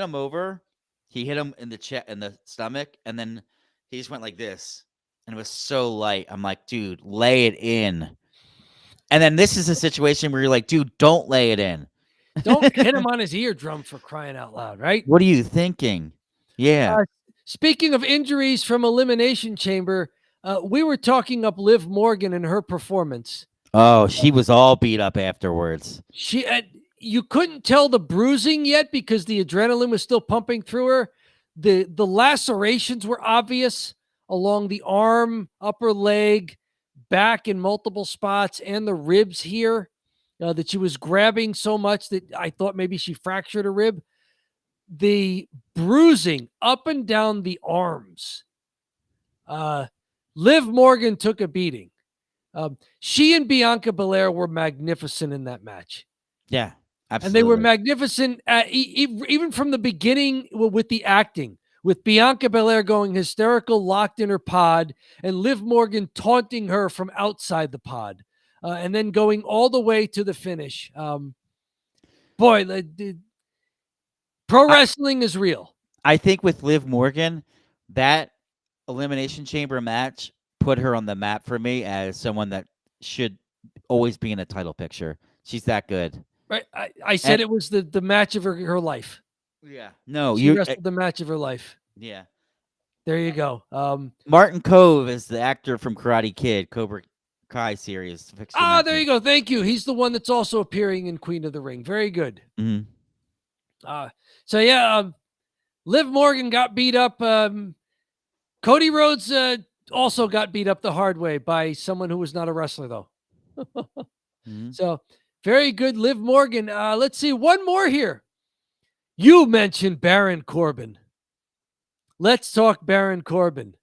him over. He hit him in the stomach, and then he just went like this. And it was so light. I'm like, dude, lay it in. And then this is a situation where you're like, dude, don't lay it in. Don't hit him on his eardrum, for crying out loud, right? What are you thinking? Yeah. Speaking of injuries from Elimination Chamber, we were talking up Liv Morgan and her performance. Oh, she was all beat up afterwards. You couldn't tell the bruising yet because the adrenaline was still pumping through her. The lacerations were obvious along the arm, upper leg, back in multiple spots, and the ribs here. That she was grabbing so much that I thought maybe she fractured a rib. The bruising up and down the arms. Liv Morgan took a beating. She and Bianca Belair were magnificent in that match. Yeah, absolutely. And they were magnificent even from the beginning with the acting, with Bianca Belair going hysterical, locked in her pod, and Liv Morgan taunting her from outside the pod. And then going all the way to the finish. Pro wrestling is real. I think with Liv Morgan, that Elimination Chamber match put her on the map for me as someone that should always be in a title picture. She's that good. Right. I said And it was the match of her life. yeah, no, She wrestled the match of her life. yeah. There you go. Martin Kove is the actor from Karate Kid, Cobra Kai series. There you go. Thank you. He's the one that's also appearing in Queen of the Ring. Very good. Mhm. So yeah, Liv Morgan got beat up. Cody Rhodes also got beat up the hard way by someone who was not a wrestler, though. Mhm. So very good, Liv Morgan. Let's see, one more here. You mentioned Baron Corbin. Let's talk Baron Corbin.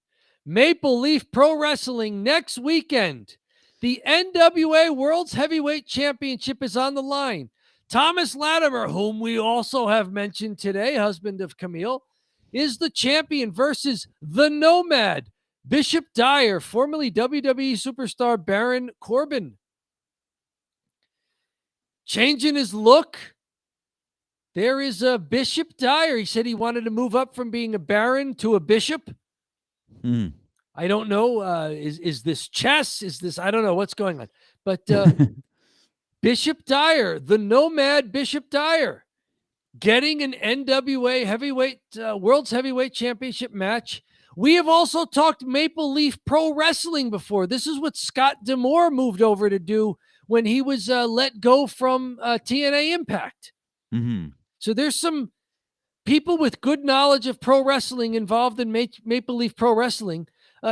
Maple Leaf Pro Wrestling next weekend. The NWA World's Heavyweight Championship is on the line. Thomas Latimer, whom we also have mentioned today, husband of Camille, is the champion versus the Nomad, Bishop Dyer, formerly WWE superstar Baron Corbin. Changing his look. There is a Bishop Dyer. He said he wanted to move up from being a Baron to a Bishop. Mhm. I don't know. Is this chess? Is this, I don't know what's going on. But Bishop Dyer, the Nomad Bishop Dyer, getting an NWA heavyweight, World's Heavyweight Championship match. We have also talked Maple Leaf Pro Wrestling before. This is what Scott D'Amore moved over to do when he was let go from TNA Impact. Mhm. So there's some people with good knowledge of pro wrestling involved in Maple Leaf Pro Wrestling.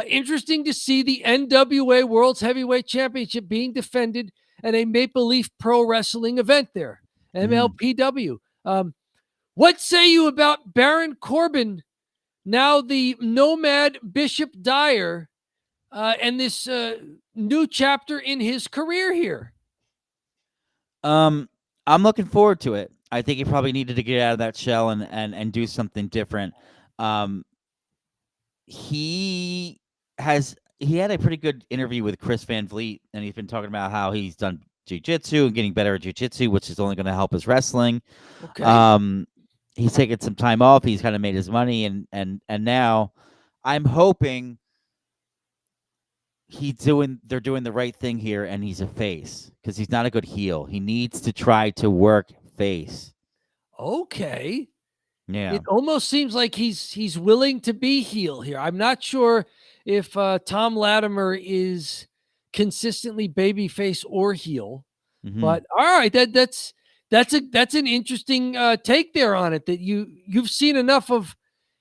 Interesting to see the NWA World's Heavyweight Championship being defended at a Maple Leaf Pro Wrestling event there, MLPW. What say you about Baron Corbin, now the Nomad Bishop Dyer, and this new chapter in his career here? I'm looking forward to it. I think he probably needed to get out of that shell and do something different. He had a pretty good interview with Chris Van Vliet, and he's been talking about how he's done jiu-jitsu and getting better at jiu-jitsu, which is only going to help his wrestling. Okay. He's taken some time off. He's kind of made his money, and now I'm hoping they're doing the right thing here, and he's a face because he's not a good heel. He needs to try to work face. Okay. Yeah. It almost seems like he's willing to be heel here. I'm not sure if Tom Latimer is consistently babyface or heel, but all right, that's an interesting take there on it. That you've seen enough of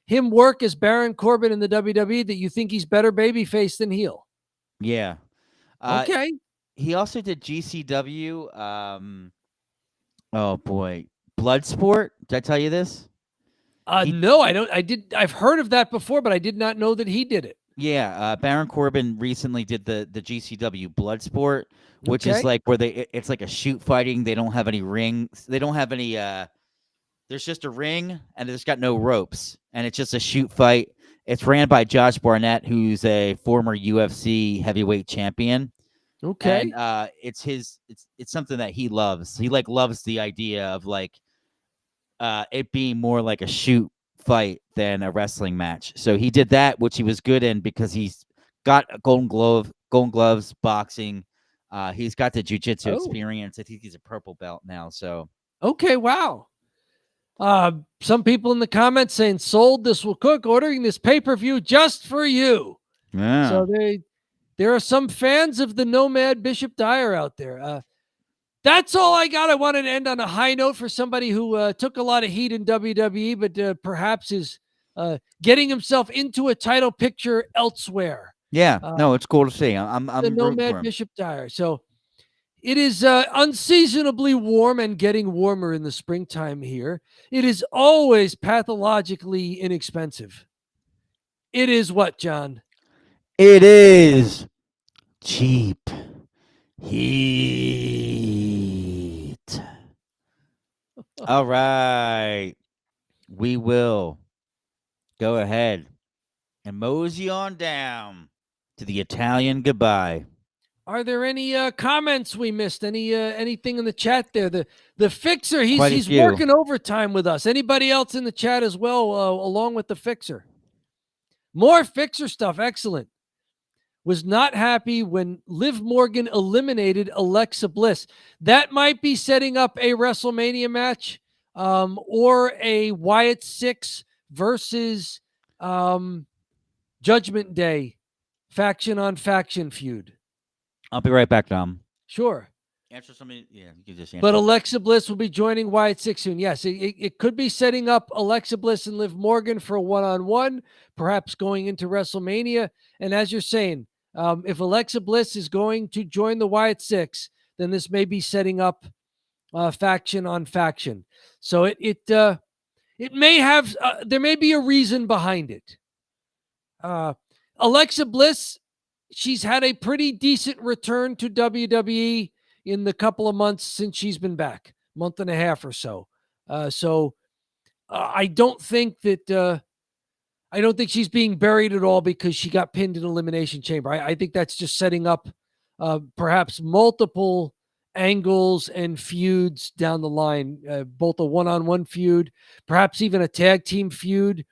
him work as Baron Corbin in the WWE that you think he's better babyface than heel. Yeah. Okay. He also did GCW. Oh boy, Bloodsport. Did I tell you this? No, I don't. I've heard of that before, but I did not know that he did it. Yeah, Baron Corbin recently did the GCW Bloodsport, which is like where it's like a shoot fighting. They don't have any rings. They don't have any. There's just a ring, and it's got no ropes, and it's just a shoot fight. It's ran by Josh Barnett, who's a former UFC heavyweight champion. Okay. And it's something that he loves. He loves the idea of it being more like a shoot fight than a wrestling match. So he did that, which he was good in because he's got a golden gloves, boxing. He's got the jiu-jitsu experience. I think he's a purple belt now. So okay, wow. Some people in the comments saying sold, this will cook, ordering this pay-per-view just for you. Yeah. So there are some fans of the Nomad Bishop Dyer out there. That's all I got. I wanted to end on a high note for somebody who took a lot of heat in WWE, but perhaps is getting himself into a title picture elsewhere. Yeah, no, it's cool to see. I'm the Nomad for him. Bishop Dyer. So it is unseasonably warm and getting warmer in the springtime here. It is always pathologically inexpensive. It is what, John? It is cheap heat. All right. We will go ahead and mosey on down to the Italian goodbye. Are there any comments we missed? Anything in the chat there? The Fixer, he's working overtime with us. Anybody else in the chat as well, along with the Fixer? More Fixer stuff. Excellent. was not happy when Liv Morgan eliminated Alexa Bliss. That might be setting up a WrestleMania match, or a Wyatt 6 versus Judgment Day faction on faction feud. I'll be right back, Dom. Sure. Answer somebody. Yeah, you can just answer. But Alexa Bliss will be joining Wyatt 6 soon. Yes, it could be setting up Alexa Bliss and Liv Morgan for a one-on-one, perhaps going into WrestleMania. And as you're saying, if Alexa Bliss is going to join the Wyatt 6, then this may be setting up faction on faction. So it may have there may be a reason behind it. Alexa Bliss, she's had a pretty decent return to WWE in the couple of months since she's been back, month and a half or so. I don't think she's being buried at all because she got pinned in Elimination Chamber. I think that's just setting up perhaps multiple angles and feuds down the line, both a one-on-one feud, perhaps even a tag team feud.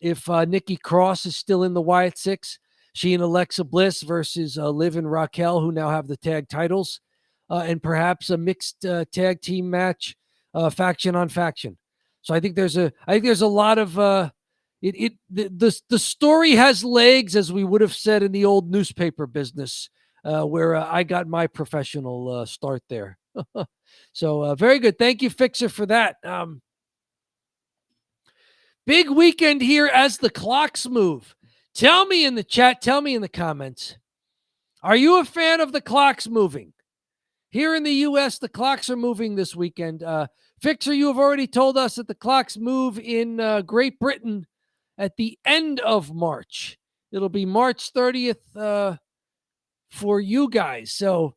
If Nikki Cross is still in the Wyatt 6, she and Alexa Bliss versus Liv and Raquel, who now have the tag titles, and perhaps a mixed tag team match, faction on faction. So I think there's a lot of the story has legs, as we would have said in the old newspaper business, where I got my professional start there. So very good. Thank you, Fixer, for that. Big weekend here as the clocks move. Tell me in the chat, tell me in the comments, are you a fan of the clocks moving? Here in the U.S., the clocks are moving this weekend. Fixer, you have already told us that the clocks move in Great Britain at the end of March. It'll be March 30th for you guys. So,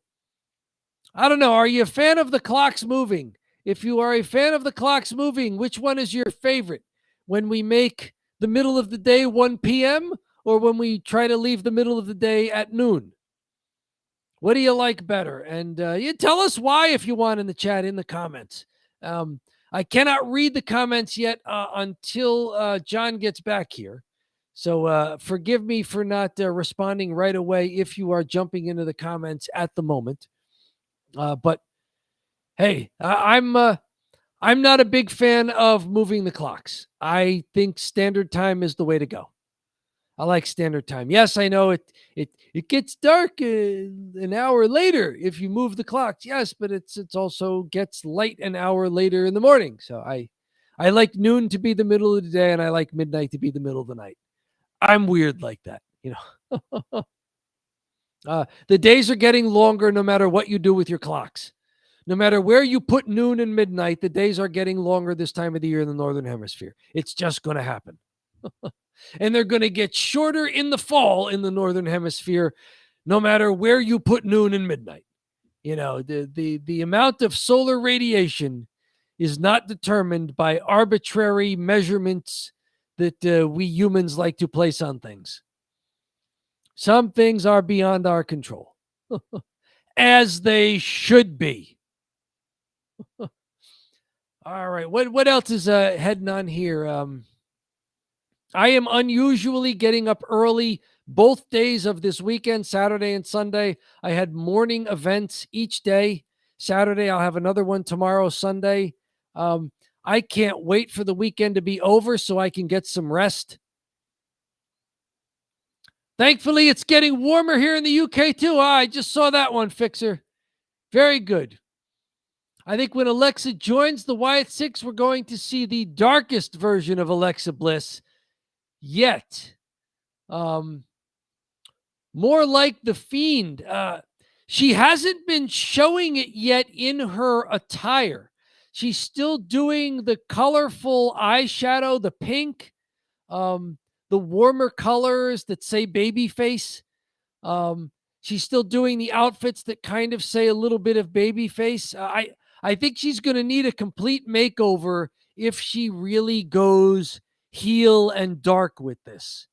I don't know. Are you a fan of the clocks moving? If you are a fan of the clocks moving, which one is your favorite? When we make the middle of the day 1 p.m. or when we try to leave the middle of the day at noon? What do you like better? And you tell us why if you want in the chat, in the comments. I cannot read the comments yet until John gets back here. So forgive me for not responding right away if you are jumping into the comments at the moment. But hey, I'm not a big fan of moving the clocks. I think standard time is the way to go. I like standard time. Yes, I know it gets dark an hour later if you move the clocks. Yes, but it's also gets light an hour later in the morning. So I like noon to be the middle of the day, and I like midnight to be the middle of the night. I'm weird like that, you know. The days are getting longer no matter what you do with your clocks. No matter where you put noon and midnight, the days are getting longer this time of the year in the Northern Hemisphere. It's just going to happen. And they're going to get shorter in the fall in the Northern Hemisphere, no matter where you put noon and midnight. You know, the amount of solar radiation is not determined by arbitrary measurements that we humans like to place on things. Some things are beyond our control, as they should be. All right, what else is heading on here? I am unusually getting up early both days of this weekend, Saturday and Sunday. I had morning events each day. Saturday, I'll have another one tomorrow, Sunday. I can't wait for the weekend to be over so I can get some rest. Thankfully, it's getting warmer here in the UK too. I just saw that one, Fixer. Very good. I think when Alexa joins the Wyatt 6, we're going to see the darkest version of Alexa Bliss yet. More like the Fiend. She hasn't been showing it yet in her attire. She's still doing the colorful eyeshadow, the pink, the warmer colors that say babyface. She's still doing the outfits that kind of say a little bit of babyface. I think she's going to need a complete makeover if she really goes heel and dark with this.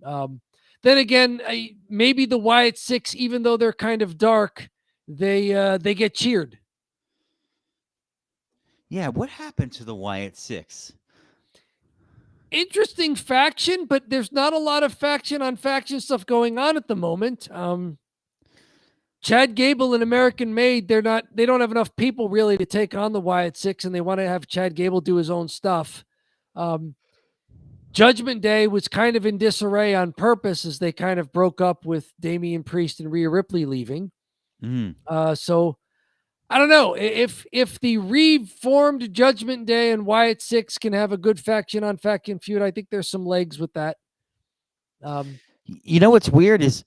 Then again, maybe the Wyatt 6, even though they're kind of dark, they get cheered. Yeah, what happened to the Wyatt 6? interesting faction, but there's not a lot of faction on faction stuff going on at the moment. Chad Gable and American Made, they don't have enough people really to take on the Wyatt Six, and they want to have Chad Gable do his own stuff. Judgment Day was kind of in disarray on purpose as they kind of broke up with Damian Priest and Rhea Ripley leaving. So I don't know if the reformed Judgment Day and Wyatt Six can have a good faction on faction feud. I think there's some legs with that. You know what's weird is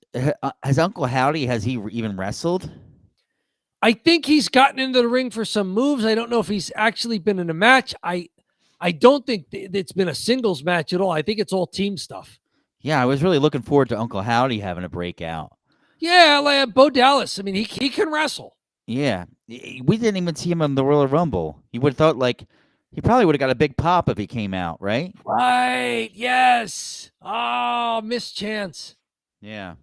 has Uncle Howdy, has he even wrestled? I think he's gotten into the ring for some moves. I don't know if he's actually been in a match. I don't think it's been a singles match at all. I think it's all team stuff. Yeah, I was really looking forward to Uncle Howdy having a breakout. Yeah, like Bo Dallas. I mean, he can wrestle. Yeah, we didn't even see him in the Royal Rumble. You would have thought like he probably would have got a big pop if he came out, right? Right. Yes. Oh, missed chance. Yeah.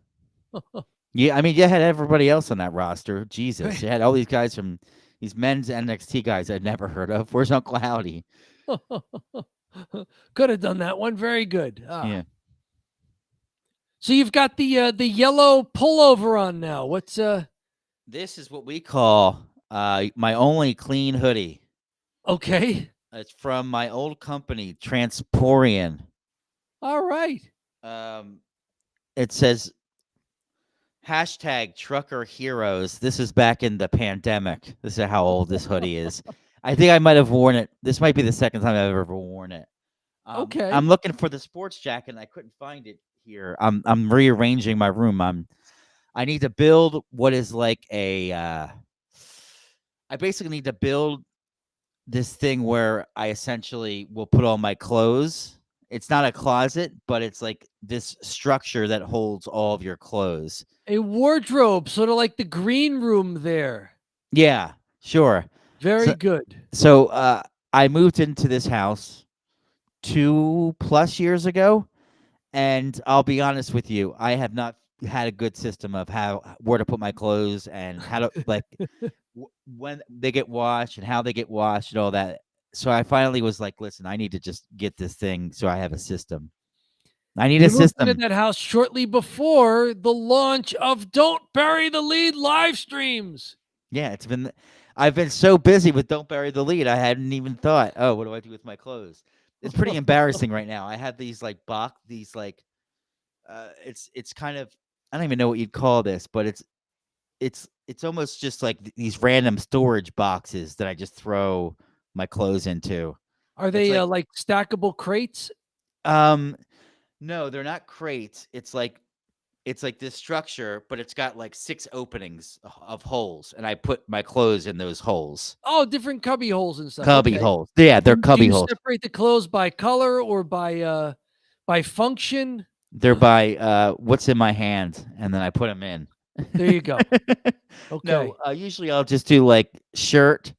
Yeah, I mean, you had everybody else on that roster. Jesus, you had all these guys from these men's NXT guys I'd never heard of. Where's Uncle Howdy? Could have done that one. Very good. Yeah. So you've got the yellow pullover on now. What's This is what we call my only clean hoodie. Okay. It's from my old company, Transporian. All right. It says #Trucker Heroes. This is back in the pandemic. This is how old this hoodie is. I think I might have worn it. This might be the second time I've ever worn it. Okay. I'm looking for the sports jacket and I couldn't find it here. I'm rearranging my room. I need to build what is like a I basically need to build this thing where I essentially will put all my clothes. It's not a closet, but it's like this structure that holds all of your clothes. A wardrobe, sort of like the green room there. Yeah, sure. Very good. So I moved into this house 2+ years ago, and I'll be honest with you, I have not had a good system of where to put my clothes and how to like when they get washed and how they get washed and all that. So I finally was like, listen, I need to just get this thing so I have a system. I need a system. You moved into that house shortly before the launch of Don't Bury the Lead live streams. Yeah, I've been so busy with Don't Bury the Lead, I hadn't even thought, oh, what do I do with my clothes? It's pretty embarrassing right now. I have these like it's kind of, I don't even know what you'd call this, but it's almost just like these random storage boxes that I just throw my clothes into. Are they like stackable crates? No, they're not crates. It's like this structure, but it's got like 6 openings of holes, and I put my clothes in those holes. Oh, different cubby holes and stuff. Cubby holes. Yeah, they're cubby holes. Do you separate the clothes by color or by function? They're by what's in my hand, and then I put them in. There you go. Okay. No, usually I'll just do like shirt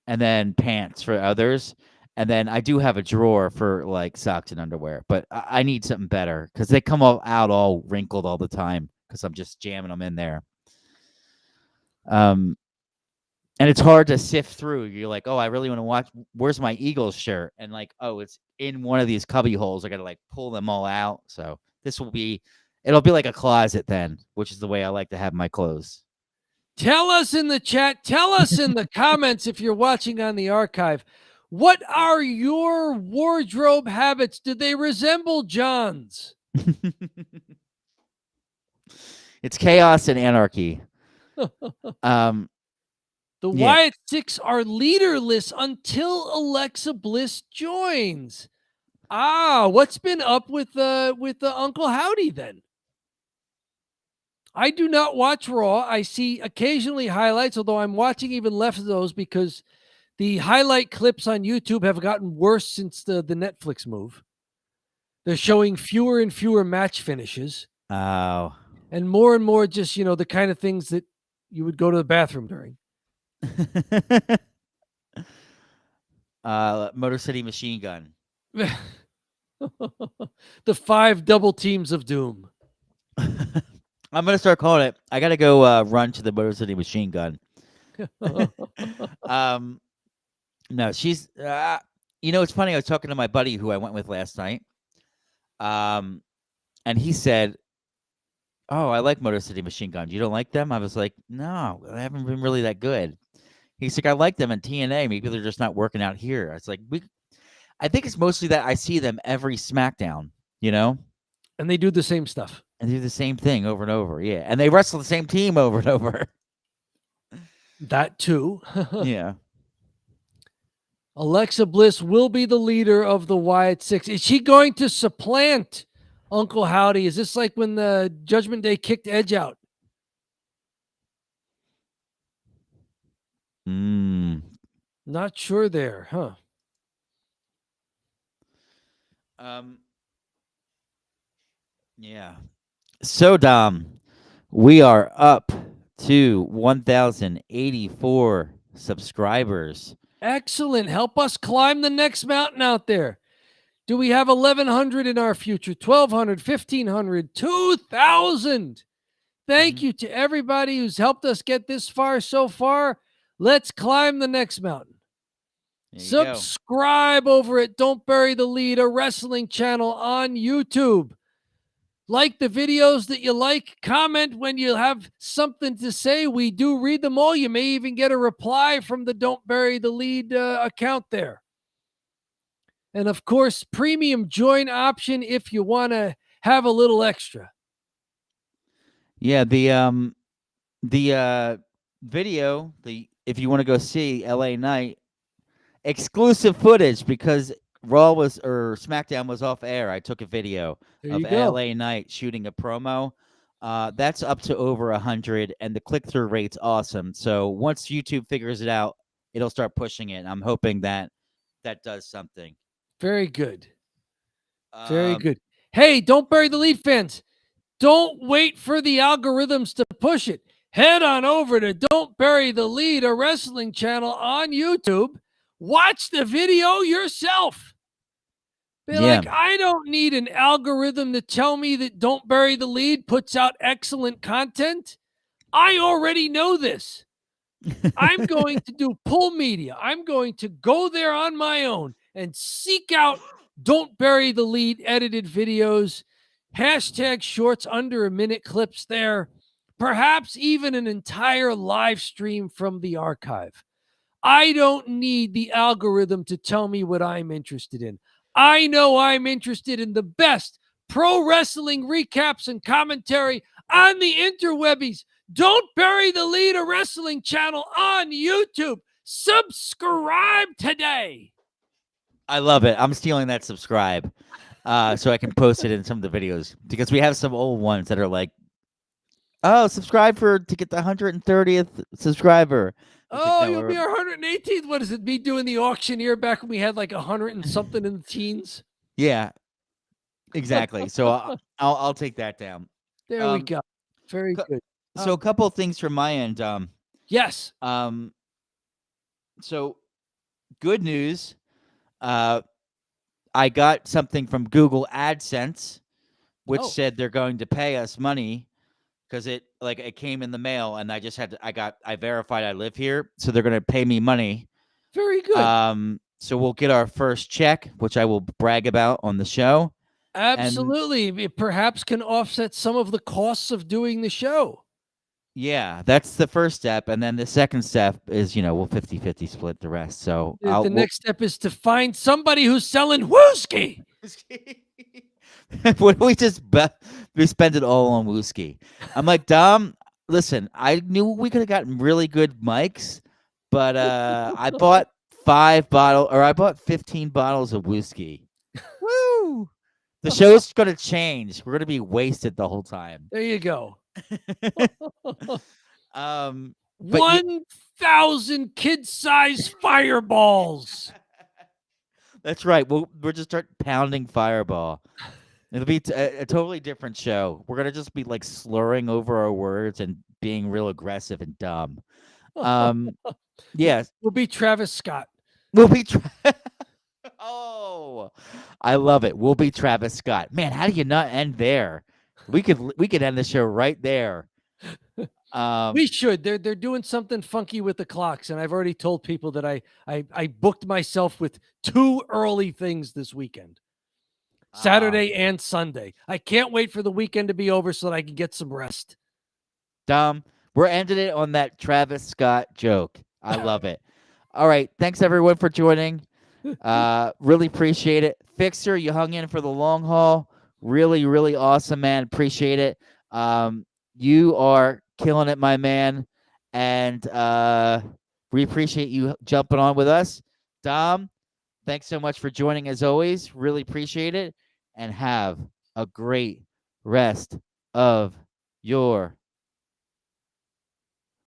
and then pants for others. And then I do have a drawer for like socks and underwear, but I need something better because they come all wrinkled all the time because I'm just jamming them in there. And it's hard to sift through. You're like, oh, I really want to watch. Where's my Eagles shirt? And like, oh, it's in one of these cubby holes. I got to like pull them all out. So it'll be like a closet then, which is the way I like to have my clothes. Tell us in the chat. Tell us in the comments if you're watching on the archive. What are your wardrobe habits? Do they resemble John's? It's chaos and anarchy. The Wyatt Six are leaderless until Alexa Bliss joins. What's been up with the Uncle Howdy then? I do not watch Raw. I see occasionally highlights, although I'm watching even less of those because the highlight clips on YouTube have gotten worse since the Netflix move. They're showing fewer and fewer match finishes. Oh. And more just, the kind of things that you would go to the bathroom during. Motor City Machine Gun. The 5 double teams of doom. I'm going to start calling it. I got to go run to the Motor City Machine Gun. No, she's, It's funny. I was talking to my buddy who I went with last night, and he said, "Oh, I like Motor City Machine Gun. You don't like them?" I was like, "No, they haven't been really that good." He's like, "I like them in TNA. Maybe they're just not working out here." I was like, I think it's mostly that I see them every SmackDown, And they do the same stuff. and do the same thing over and over. Yeah, and they wrestle the same team over and over. That too. Yeah. Alexa Bliss will be the leader of the Wyatt Six. Is she going to supplant Uncle Howdy? Is this like when the Judgment Day kicked Edge out? Not sure there, huh? Yeah. So, Dom, we are up to 1,084 subscribers. Excellent. Help us climb the next mountain out there. Do we have 1,100 in our future? 1,200, 1,500, 2,000. Thank you to everybody who's helped us get this far so far. Let's climb the next mountain. Subscribe over at Don't Bury the Lead, a wrestling channel on YouTube. Like the videos that you like. Comment when you have something to say. We do read them all. You may even get a reply from the Don't Bury the Lead account there. And of course, premium join option if you want to have a little extra. Yeah, the video, if you want to go see LA Knight, exclusive footage because SmackDown was off air. I took a video of LA Knight shooting a promo. That's up to over 100, and the click-through rate's awesome. So once YouTube figures it out, it'll start pushing it. I'm hoping that does something. Very good. Very good. Hey, Don't Bury the Lead fans. Don't wait for the algorithms to push it. Head on over to Don't Bury the Lead, a wrestling channel on YouTube. Watch the video yourself. Be like, I don't need an algorithm to tell me that Don't Bury the Lead puts out excellent content. I already know this. I'm going to do pull media. I'm going to go there on my own and seek out Don't Bury the Lead edited videos, hashtag shorts under a minute clips there, perhaps even an entire live stream from the archive. I don't need the algorithm to tell me what I'm interested in. I know I'm interested in the best pro wrestling recaps and commentary on the interwebbies. Don't Bury the Lead, a wrestling channel on YouTube. Subscribe today. I love it. I'm stealing that subscribe so I can post it in some of the videos because we have some old ones that are like, oh, subscribe to get the 130th subscriber. Oh, you'll be our 118th. What is it? Me doing the auctioneer back when we had like 100 and something in the teens? Yeah, exactly. So I'll take that down. There we go. Very good. So a couple of things from my end. Yes. So good news. I got something from Google AdSense, which said they're going to pay us money because it came in the mail, and I just I verified I live here, so they're going to pay me money. Very good. So we'll get our first check, which I will brag about on the show. Absolutely. It perhaps can offset some of the costs of doing the show. Yeah, that's the first step. And then the second step is, we'll 50-50 split the rest. So the next step is to find somebody who's selling whiskey. What do we we spend it all on whiskey? I'm like, Dom, listen, I knew we could have gotten really good mics, but I bought 15 bottles of whiskey. Woo! The show's going to change. We're going to be wasted the whole time. There you go. 1,000 kid-sized fireballs. That's right. We'll just start pounding Fireball. It'll be a totally different show. We're gonna just be like slurring over our words and being real aggressive and dumb. Yes, we'll be Travis Scott. We'll be. Oh, I love it. We'll be Travis Scott. Man, how do you not end there? We could end the show right there. We should. They're doing something funky with the clocks, and I've already told people that I booked myself with 2 early things this weekend. Saturday and Sunday. I can't wait for the weekend to be over so that I can get some rest. Dom, we're ending it on that Travis Scott joke. I love it. All right. Thanks everyone for joining. Really appreciate it. Fixer, you hung in for the long haul. Really, really awesome, man. Appreciate it. You are killing it, my man. And we appreciate you jumping on with us. Dom, thanks so much for joining as always. Really appreciate it. And have a great rest of your